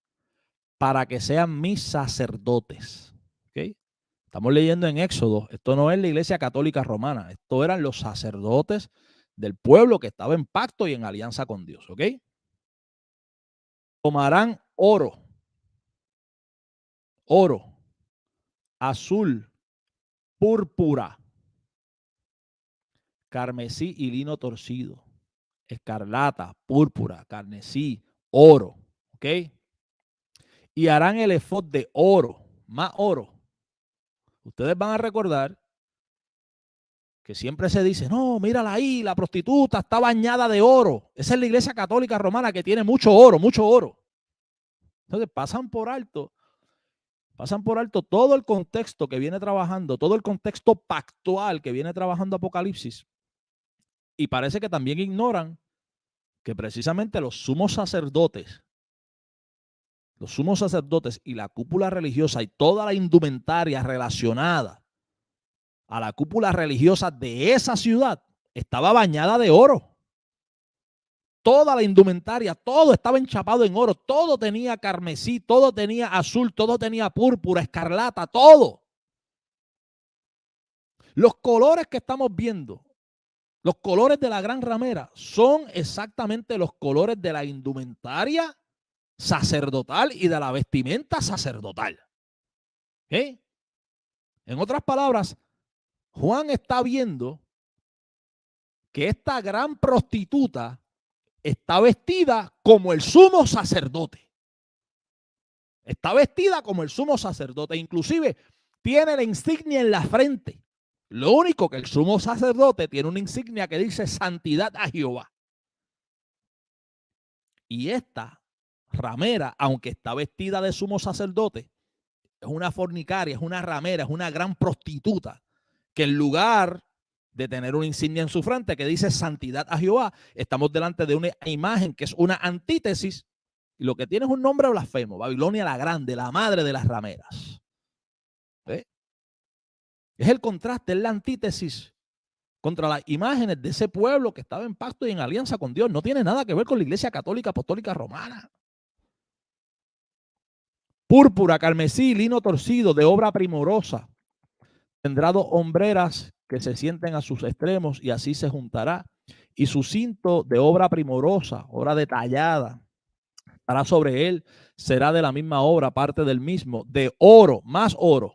para que sean mis sacerdotes. ¿Okay? Estamos leyendo en Éxodo. Esto no es la Iglesia Católica Romana. Esto eran los sacerdotes del pueblo que estaba en pacto y en alianza con Dios. ¿Ok? Tomarán oro, azul, púrpura, carmesí y lino torcido, escarlata, púrpura, carmesí, oro. ¿Ok? Y harán el efod de oro, más oro. Ustedes van a recordar que siempre se dice, no, mírala ahí, la prostituta está bañada de oro. Esa es la Iglesia Católica Romana que tiene mucho oro, mucho oro. Entonces pasan por alto todo el contexto que viene trabajando, todo el contexto pactual que viene trabajando Apocalipsis. Y parece que también ignoran que precisamente los sumos sacerdotes y la cúpula religiosa y toda la indumentaria relacionada a la cúpula religiosa de esa ciudad estaba bañada de oro. Toda la indumentaria, todo estaba enchapado en oro, todo tenía carmesí, todo tenía azul, todo tenía púrpura, escarlata, todo. Los colores que estamos viendo, los colores de la gran ramera, son exactamente los colores de la indumentaria sacerdotal y de la vestimenta sacerdotal. ¿Okay? En otras palabras, Juan está viendo que esta gran prostituta está vestida como el sumo sacerdote. Está vestida como el sumo sacerdote. Inclusive tiene la insignia en la frente. Lo único que el sumo sacerdote tiene una insignia que dice santidad a Jehová. Y esta ramera, aunque está vestida de sumo sacerdote, es una fornicaria, es una ramera, es una gran prostituta, que en lugar de tener una insignia en su frente que dice santidad a Jehová, estamos delante de una imagen que es una antítesis, y lo que tiene es un nombre blasfemo: Babilonia la Grande, la madre de las rameras. ¿Ve? Es el contraste, es la antítesis contra las imágenes de ese pueblo que estaba en pacto y en alianza con Dios. No tiene nada que ver con la Iglesia Católica Apostólica Romana. Púrpura, carmesí, lino torcido, de obra primorosa. Tendrá 2 hombreras que se sienten a sus extremos, y así se juntará. Y su cinto de obra primorosa, obra detallada, estará sobre él. Será de la misma obra, parte del mismo, de oro, más oro,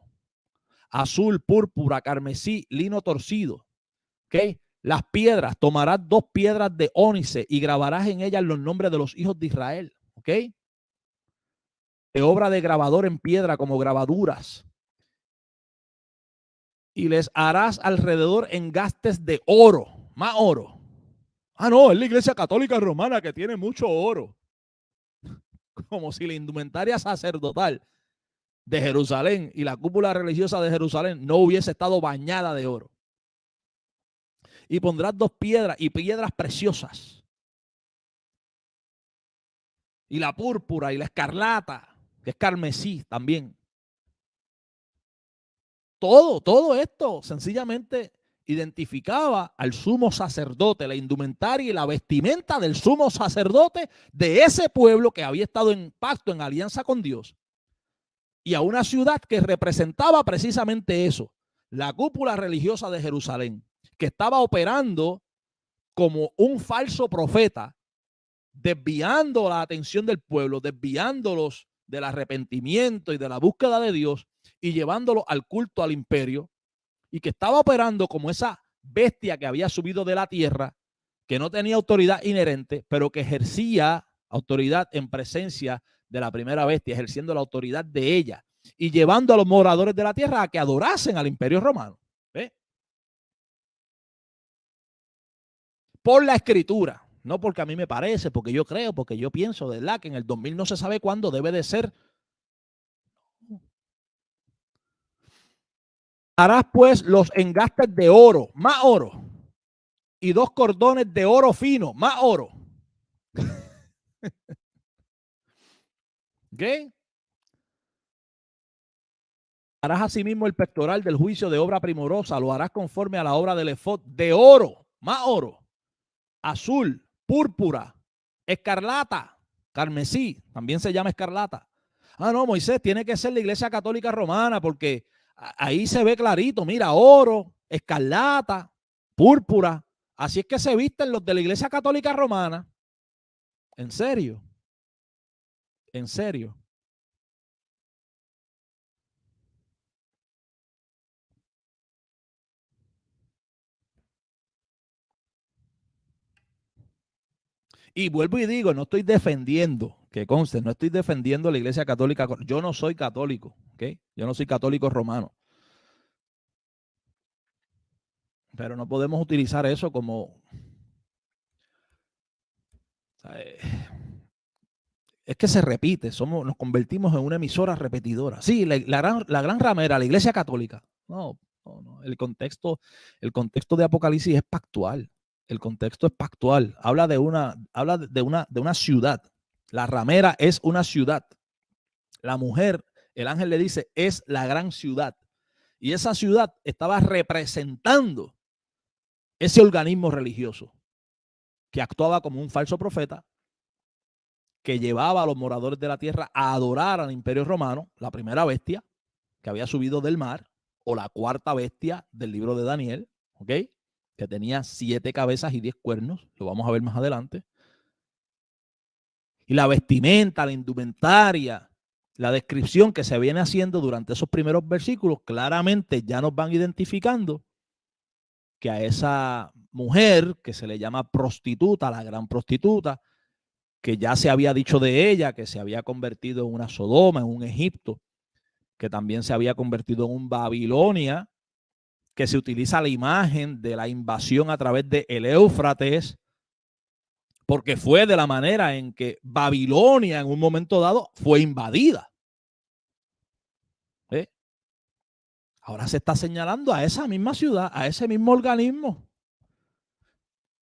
azul, púrpura, carmesí, lino torcido. ¿Okay? Las piedras, tomarás 2 piedras de ónice y grabarás en ellas los nombres de los hijos de Israel. ¿Ok? De obra de grabador en piedra, como grabaduras. y les harás alrededor engastes de oro, más oro. Ah, no, es la iglesia católica romana que tiene mucho oro. Como si la indumentaria sacerdotal de Jerusalén y la cúpula religiosa de Jerusalén no hubiese estado bañada de oro. Y pondrás dos piedras y piedras preciosas. Y la púrpura y la escarlata, que es carmesí también. Todo esto sencillamente identificaba al sumo sacerdote, la indumentaria y la vestimenta del sumo sacerdote de ese pueblo que había estado en pacto, en alianza con Dios, y a una ciudad que representaba precisamente eso, la cúpula religiosa de Jerusalén, que estaba operando como un falso profeta, desviando la atención del pueblo, desviándolos del arrepentimiento y de la búsqueda de Dios y llevándolos al culto al imperio, y que estaba operando como esa bestia que había subido de la tierra, que no tenía autoridad inherente, pero que ejercía autoridad en presencia de la primera bestia, ejerciendo la autoridad de ella y llevando a los moradores de la tierra a que adorasen al imperio romano. ¿Ve? Por la escritura, no porque a mí me parece, porque yo creo, porque yo pienso, ¿verdad? Que en el 2000 no se sabe cuándo debe de ser. Harás pues los engastes de oro, más oro, y dos cordones de oro fino, más oro. ¿Ok? Harás asimismo el pectoral del juicio de obra primorosa, lo harás conforme a la obra del efod de oro, más oro, azul, púrpura, escarlata, carmesí, también se llama escarlata. Ah, no, Moisés, tiene que ser la iglesia católica romana porque ahí se ve clarito, mira, oro, escarlata, púrpura. Así es que se visten los de la iglesia católica romana. ¿En serio? ¿En serio? Y vuelvo y digo, no estoy defendiendo, que conste, no estoy defendiendo la iglesia católica. Yo no soy católico, ¿ok? Yo no soy católico romano. Pero no podemos utilizar eso como... es que se repite, nos convertimos en una emisora repetidora. Sí, la gran ramera, la iglesia católica. No, no, no. El contexto de Apocalipsis es pactual. El contexto es pactual. Habla de una ciudad. La ramera es una ciudad. La mujer, el ángel le dice, es la gran ciudad. Y esa ciudad estaba representando ese organismo religioso que actuaba como un falso profeta, que llevaba a los moradores de la tierra a adorar al imperio romano, la primera bestia que había subido del mar, o la cuarta bestia del libro de Daniel, ¿ok? Que tenía 7 cabezas y 10 cuernos, lo vamos a ver más adelante. Y la vestimenta, la indumentaria, la descripción que se viene haciendo durante esos primeros versículos, claramente ya nos van identificando que a esa mujer que se le llama prostituta, la gran prostituta, que ya se había dicho de ella, que se había convertido en una Sodoma, en un Egipto, que también se había convertido en un Babilonia, que se utiliza la imagen de la invasión a través de el Éufrates, porque fue de la manera en que Babilonia en un momento dado fue invadida. ¿Eh? Ahora se está señalando a esa misma ciudad, a ese mismo organismo.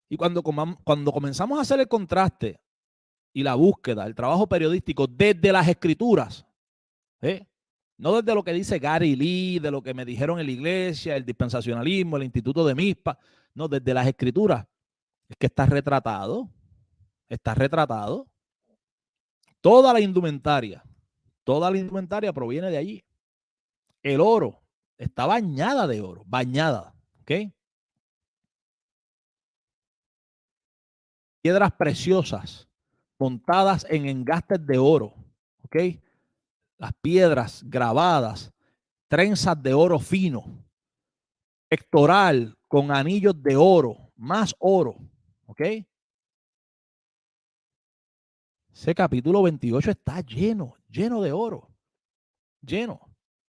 Y cuando comenzamos a hacer el contraste y la búsqueda, el trabajo periodístico desde las escrituras, no desde lo que dice Gary Lee, de lo que me dijeron en la iglesia, el dispensacionalismo, el instituto de Mispa, no, desde las escrituras, es que está retratado. Toda la indumentaria proviene de allí. El oro está bañada de oro, bañada, ¿ok? Piedras preciosas montadas en engastes de oro, ¿ok? Las piedras grabadas, trenzas de oro fino, pectoral con anillos de oro, más oro, ¿ok? Ese capítulo 28 está lleno, lleno de oro, lleno.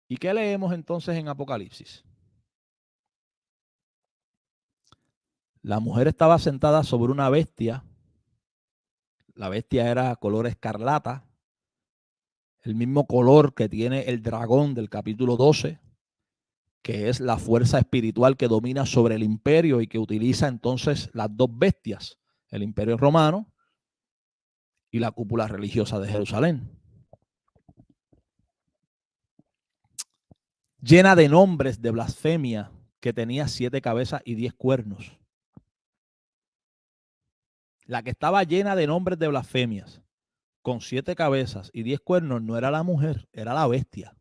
¿Y qué leemos entonces en Apocalipsis? La mujer estaba sentada sobre una bestia. La bestia era color escarlata, el mismo color que tiene el dragón del capítulo 12, que es la fuerza espiritual que domina sobre el imperio y que utiliza entonces las dos bestias, el imperio romano y la cúpula religiosa de Jerusalén. Llena de nombres de blasfemia, que tenía 7 cabezas y 10 cuernos. La que estaba llena de nombres de blasfemias, con 7 cabezas y 10 cuernos, no era la mujer, era la bestia,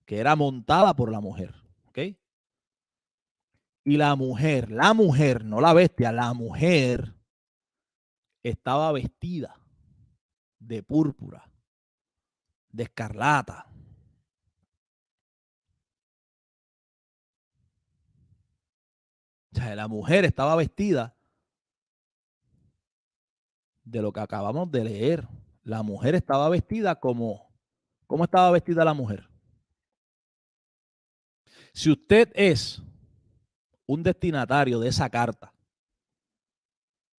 que era montada por la mujer. ¿Ok? Y la mujer, no la bestia, la mujer estaba vestida de púrpura, de escarlata. O sea, la mujer estaba vestida de lo que acabamos de leer. La mujer estaba vestida como, ¿cómo estaba vestida la mujer? Si usted es un destinatario de esa carta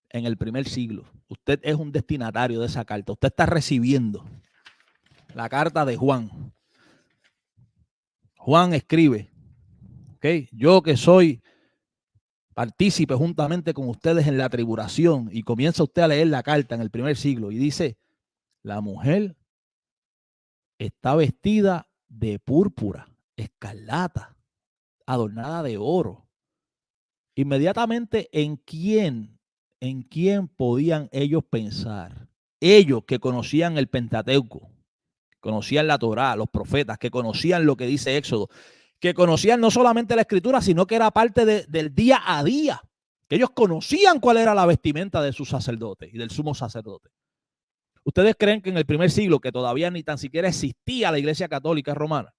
en el primer siglo, usted es un destinatario de esa carta, usted está recibiendo la carta de Juan. Juan escribe, ¿ok? Yo que soy partícipe juntamente con ustedes en la tribulación, y comienza usted a leer la carta en el primer siglo y dice, la mujer está vestida de púrpura, escarlata, adornada de oro. Inmediatamente, ¿en quién podían ellos pensar? Ellos que conocían el Pentateuco, conocían la Torá, los profetas, que conocían lo que dice Éxodo, que conocían no solamente la escritura, sino que era parte del día a día, que ellos conocían cuál era la vestimenta de sus sacerdotes y del sumo sacerdote. ¿Ustedes creen que en el primer siglo, que todavía ni tan siquiera existía la Iglesia Católica Romana,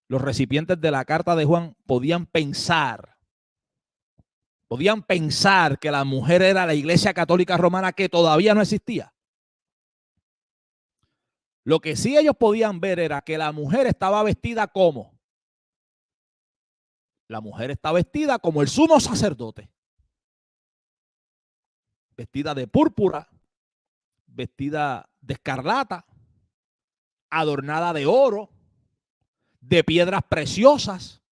los recipientes de la carta de Juan podían pensar que la mujer era la Iglesia Católica Romana, que todavía no existía? Lo que sí ellos podían ver era que la mujer estaba vestida como. La mujer está vestida como el sumo sacerdote. Vestida de púrpura, vestida de escarlata, adornada de oro, de piedras preciosas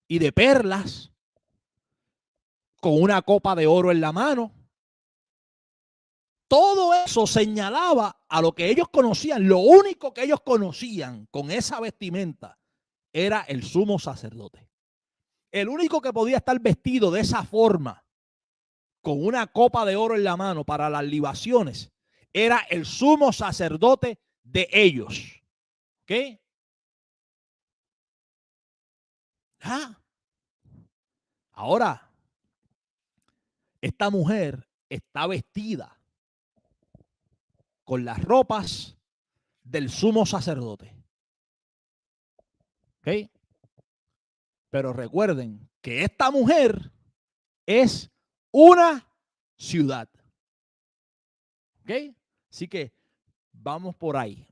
y de perlas, con una copa de oro en la mano. Todo eso señalaba a lo que ellos conocían. Lo único que ellos conocían con esa vestimenta era el sumo sacerdote. El único que podía estar vestido de esa forma, con una copa de oro en la mano para las libaciones, era el sumo sacerdote de ellos. ¿Ok? Ahora, esta mujer está vestida con las ropas del sumo sacerdote. ¿Ok? Pero recuerden que esta mujer es una ciudad. ¿Ok? Así que vamos por ahí,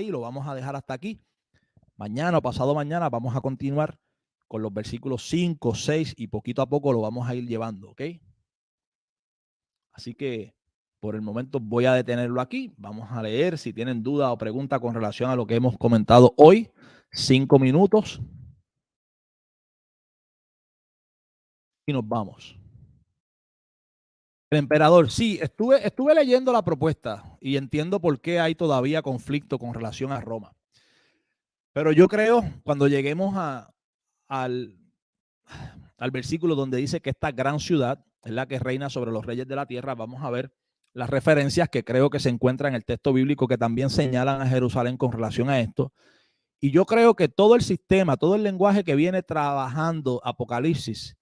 lo vamos a dejar hasta aquí. Mañana o pasado mañana vamos a continuar con los versículos 5, 6 y poquito a poco lo vamos a ir llevando, ¿ok? Así que por el momento voy a detenerlo aquí. Vamos a leer. Si tienen duda o pregunta con relación a lo que hemos comentado hoy, 5 minutos y nos vamos. El emperador, sí, estuve leyendo la propuesta y entiendo por qué hay todavía conflicto con relación a Roma. Pero yo creo, cuando lleguemos al versículo donde dice que esta gran ciudad es la que reina sobre los reyes de la tierra, vamos a ver las referencias que creo que se encuentran en el texto bíblico que también señalan a Jerusalén con relación a esto. Y yo creo que todo el sistema, todo el lenguaje que viene trabajando Apocalipsis,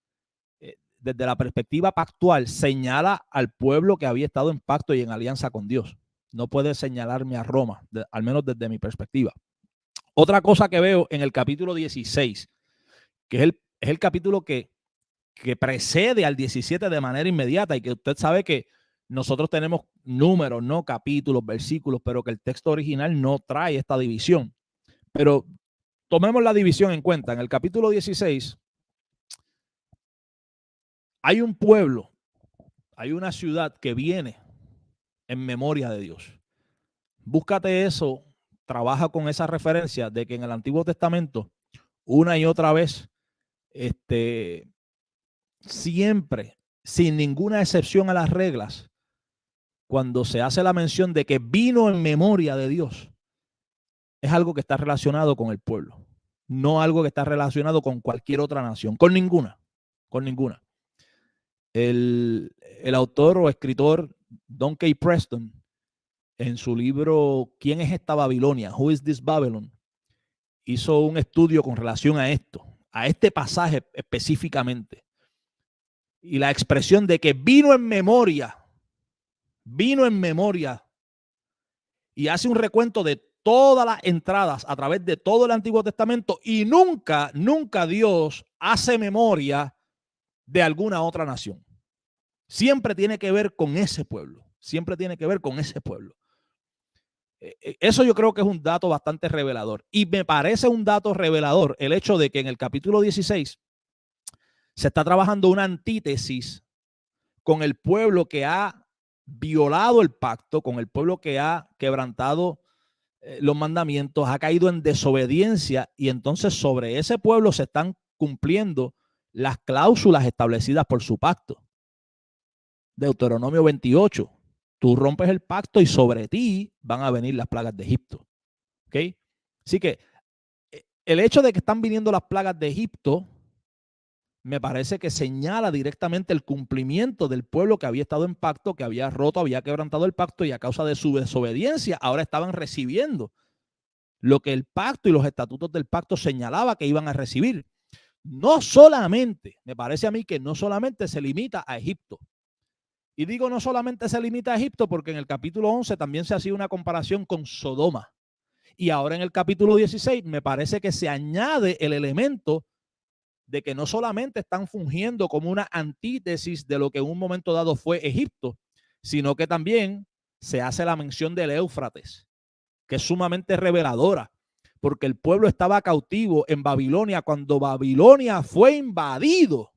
desde la perspectiva pactual, señala al pueblo que había estado en pacto y en alianza con Dios. No puede señalarme a Roma, al menos desde mi perspectiva. Otra cosa que veo en el capítulo 16, que es el capítulo que precede al 17 de manera inmediata, y que usted sabe que nosotros tenemos números, no capítulos, versículos, pero que el texto original no trae esta división. Pero tomemos la división en cuenta. En el capítulo 16 Hay un pueblo, hay una ciudad que viene en memoria de Dios. Búscate eso, trabaja con esa referencia de que en el Antiguo Testamento, una y otra vez, siempre, sin ninguna excepción a las reglas, cuando se hace la mención de que vino en memoria de Dios, es algo que está relacionado con el pueblo, no algo que está relacionado con cualquier otra nación, con ninguna, con ninguna. El autor o escritor Don K. Preston, en su libro ¿Quién es esta Babilonia? Who is this Babylon? Hizo un estudio con relación a esto, a este pasaje específicamente. Y la expresión de que vino en memoria, y hace un recuento de todas las entradas a través de todo el Antiguo Testamento, y nunca Dios hace memoria de alguna otra nación. Siempre tiene que ver con ese pueblo. Siempre tiene que ver con ese pueblo. Eso yo creo que es un dato bastante revelador. Y me parece un dato revelador el hecho de que en el capítulo 16 se está trabajando una antítesis con el pueblo que ha violado el pacto, con el pueblo que ha quebrantado los mandamientos, ha caído en desobediencia, y entonces sobre ese pueblo se están cumpliendo las cláusulas establecidas por su pacto. Deuteronomio 28. Tú rompes el pacto y sobre ti van a venir las plagas de Egipto. ¿Ok? Así que el hecho de que están viniendo las plagas de Egipto me parece que señala directamente el cumplimiento del pueblo que había estado en pacto, que había roto, había quebrantado el pacto, y a causa de su desobediencia ahora estaban recibiendo lo que el pacto y los estatutos del pacto señalaba que iban a recibir. No solamente, me parece a mí que no solamente se limita a Egipto. Y digo no solamente se limita a Egipto porque en el capítulo 11 también se hacía una comparación con Sodoma. Y ahora en el capítulo 16 me parece que se añade el elemento de que no solamente están fungiendo como una antítesis de lo que en un momento dado fue Egipto, sino que también se hace la mención del Éufrates, que es sumamente reveladora, porque el pueblo estaba cautivo en Babilonia cuando Babilonia fue invadido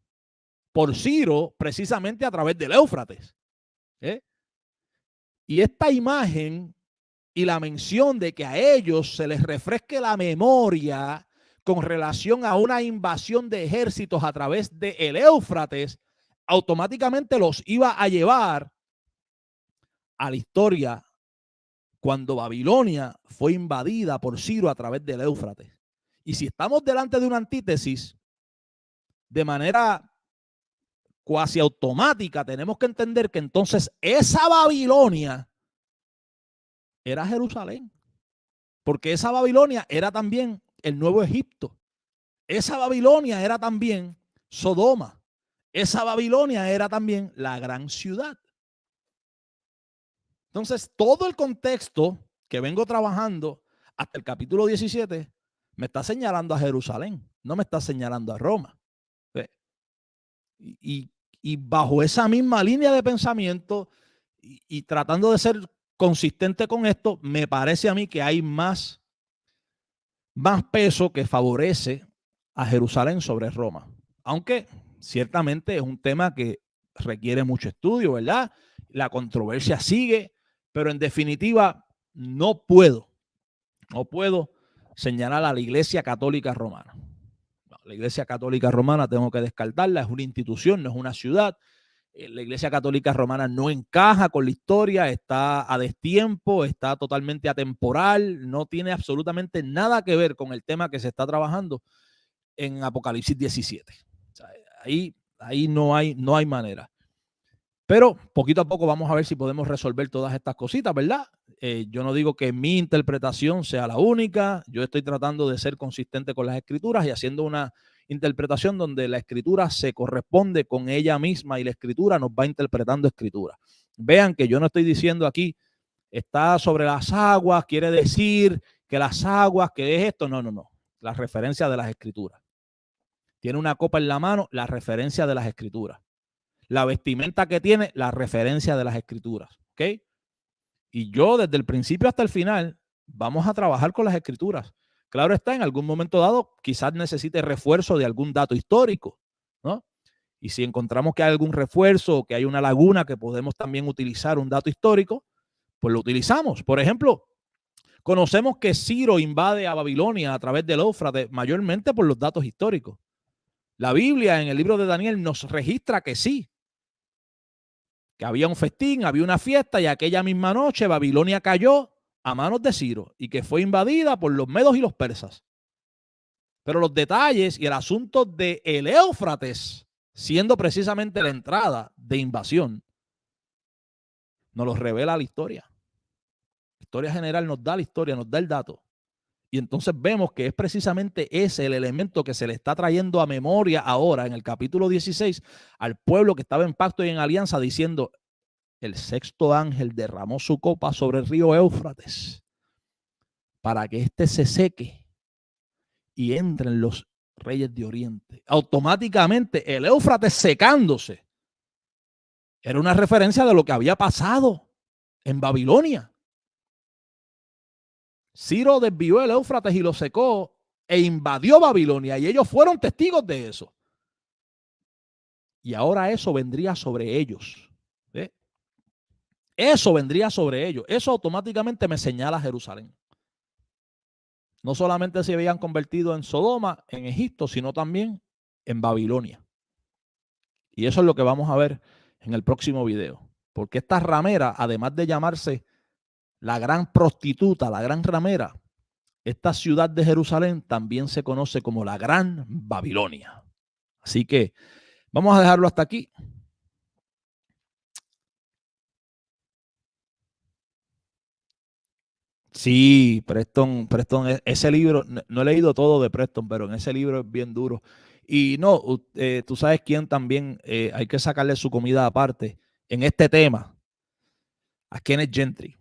por Ciro precisamente a través del Éufrates. Y esta imagen y la mención de que a ellos se les refresque la memoria con relación a una invasión de ejércitos a través del Éufrates, automáticamente los iba a llevar a la historia cuando Babilonia fue invadida por Ciro a través del Éufrates. Y si estamos delante de una antítesis, de manera cuasi automática tenemos que entender que entonces esa Babilonia era Jerusalén, porque esa Babilonia era también el Nuevo Egipto, esa Babilonia era también Sodoma, esa Babilonia era también la gran ciudad. Entonces todo el contexto que vengo trabajando hasta el capítulo 17 me está señalando a Jerusalén, no me está señalando a Roma. Y bajo esa misma línea de pensamiento y tratando de ser consistente con esto, me parece a mí que hay más peso que favorece a Jerusalén sobre Roma. Aunque ciertamente es un tema que requiere mucho estudio, ¿verdad? La controversia sigue, pero en definitiva no puedo señalar a la Iglesia Católica Romana. La Iglesia Católica Romana tengo que descartarla, es una institución, no es una ciudad. La Iglesia Católica Romana no encaja con la historia, está a destiempo, está totalmente atemporal, no tiene absolutamente nada que ver con el tema que se está trabajando en Apocalipsis 17. O sea, ahí no hay manera. Pero poquito a poco vamos a ver si podemos resolver todas estas cositas, ¿verdad? Yo no digo que mi interpretación sea la única, yo estoy tratando de ser consistente con las escrituras y haciendo una interpretación donde la escritura se corresponde con ella misma y la escritura nos va interpretando escritura. Vean que yo no estoy diciendo aquí, está sobre las aguas, quiere decir que las aguas, que es esto, no. La referencia de las escrituras. Tiene una copa en la mano, la referencia de las escrituras. La vestimenta que tiene, la referencia de las escrituras. ¿Ok? Y yo desde el principio hasta el final vamos a trabajar con las escrituras. Claro está, en algún momento dado quizás necesite refuerzo de algún dato histórico, ¿no? Y si encontramos que hay algún refuerzo o que hay una laguna que podemos también utilizar un dato histórico, pues lo utilizamos. Por ejemplo, conocemos que Ciro invade a Babilonia a través del Éufrates, mayormente por los datos históricos. La Biblia en el libro de Daniel nos registra que sí, que había un festín, había una fiesta y aquella misma noche Babilonia cayó a manos de Ciro y que fue invadida por los medos y los persas. Pero los detalles y el asunto de el Éufrates, siendo precisamente la entrada de invasión, nos lo revela la historia. La historia general nos da la historia, nos da el dato. Y entonces vemos que es precisamente ese el elemento que se le está trayendo a memoria ahora en el capítulo 16 al pueblo que estaba en pacto y en alianza, diciendo: el sexto ángel derramó su copa sobre el río Éufrates para que éste se seque y entren los reyes de Oriente. Automáticamente el Éufrates secándose era una referencia de lo que había pasado en Babilonia. Ciro desvió el Éufrates y lo secó e invadió Babilonia y ellos fueron testigos de eso. Y ahora eso vendría sobre ellos. ¿Ve? Eso vendría sobre ellos. Eso automáticamente me señala a Jerusalén. No solamente se habían convertido en Sodoma, en Egipto, sino también en Babilonia. Y eso es lo que vamos a ver en el próximo video. Porque esta ramera, además de llamarse la gran prostituta, la gran ramera, esta ciudad de Jerusalén también se conoce como la Gran Babilonia. Así que vamos a dejarlo hasta aquí. Sí, Preston, ese libro, no he leído todo de Preston, pero en ese libro es bien duro. Y no, tú sabes quién también hay que sacarle su comida aparte en este tema, a Kenneth Gentry.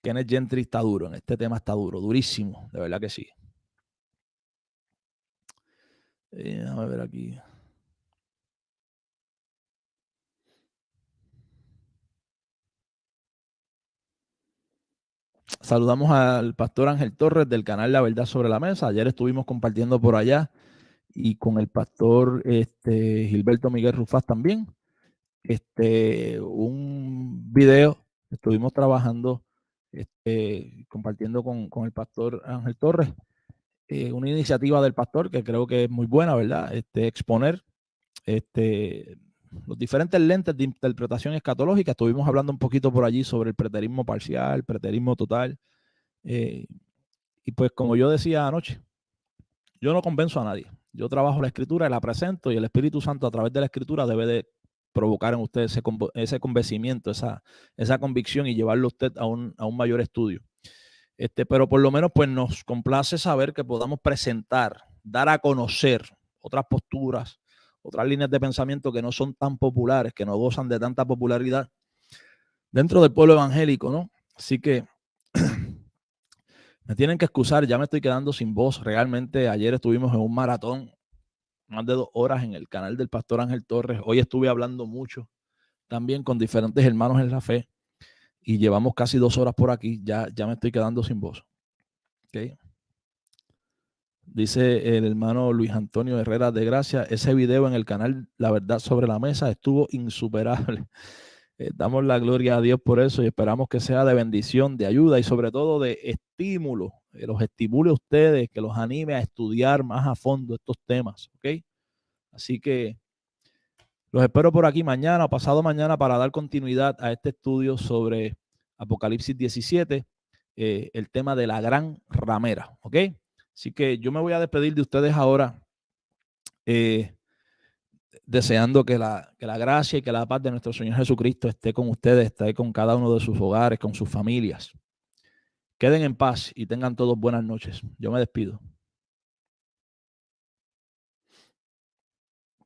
Kenneth Gentry está duro, en este tema está duro, durísimo, de verdad que sí. Déjame ver aquí. Saludamos al pastor Ángel Torres del canal La Verdad sobre la Mesa. Ayer estuvimos compartiendo por allá y con el pastor Gilberto Miguel Rufás también. Un video estuvimos trabajando, compartiendo con el pastor Ángel Torres, una iniciativa del pastor que creo que es muy buena, ¿verdad? Exponer los diferentes lentes de interpretación escatológica. Estuvimos hablando un poquito por allí sobre el preterismo parcial, preterismo total. Y pues como yo decía anoche, yo no convenzo a nadie. Yo trabajo la escritura y la presento, y el Espíritu Santo a través de la escritura debe de provocar en usted ese convencimiento, esa convicción y llevarlo a usted a un mayor estudio. Pero por lo menos pues nos complace saber que podamos presentar, dar a conocer otras posturas, otras líneas de pensamiento que no son tan populares, que no gozan de tanta popularidad dentro del pueblo evangélico, ¿no? Así que me tienen que excusar, ya me estoy quedando sin voz. Realmente ayer estuvimos en un maratón, más de 2 horas en el canal del pastor Ángel Torres. Hoy estuve hablando mucho también con diferentes hermanos en la fe y llevamos casi 2 horas por aquí. Ya me estoy quedando sin voz. ¿Okay? Dice el hermano Luis Antonio Herrera de Gracia, ese video en el canal La Verdad sobre la Mesa estuvo insuperable. Damos la gloria a Dios por eso y esperamos que sea de bendición, de ayuda y sobre todo de estímulo, que los estimule a ustedes, que los anime a estudiar más a fondo estos temas, ¿ok? Así que los espero por aquí mañana o pasado mañana para dar continuidad a este estudio sobre Apocalipsis 17, el tema de la gran ramera, ¿ok? Así que yo me voy a despedir de ustedes ahora, deseando que la gracia y que la paz de nuestro Señor Jesucristo esté con ustedes, esté con cada uno de sus hogares, con sus familias. Queden en paz y tengan todos buenas noches. Yo me despido.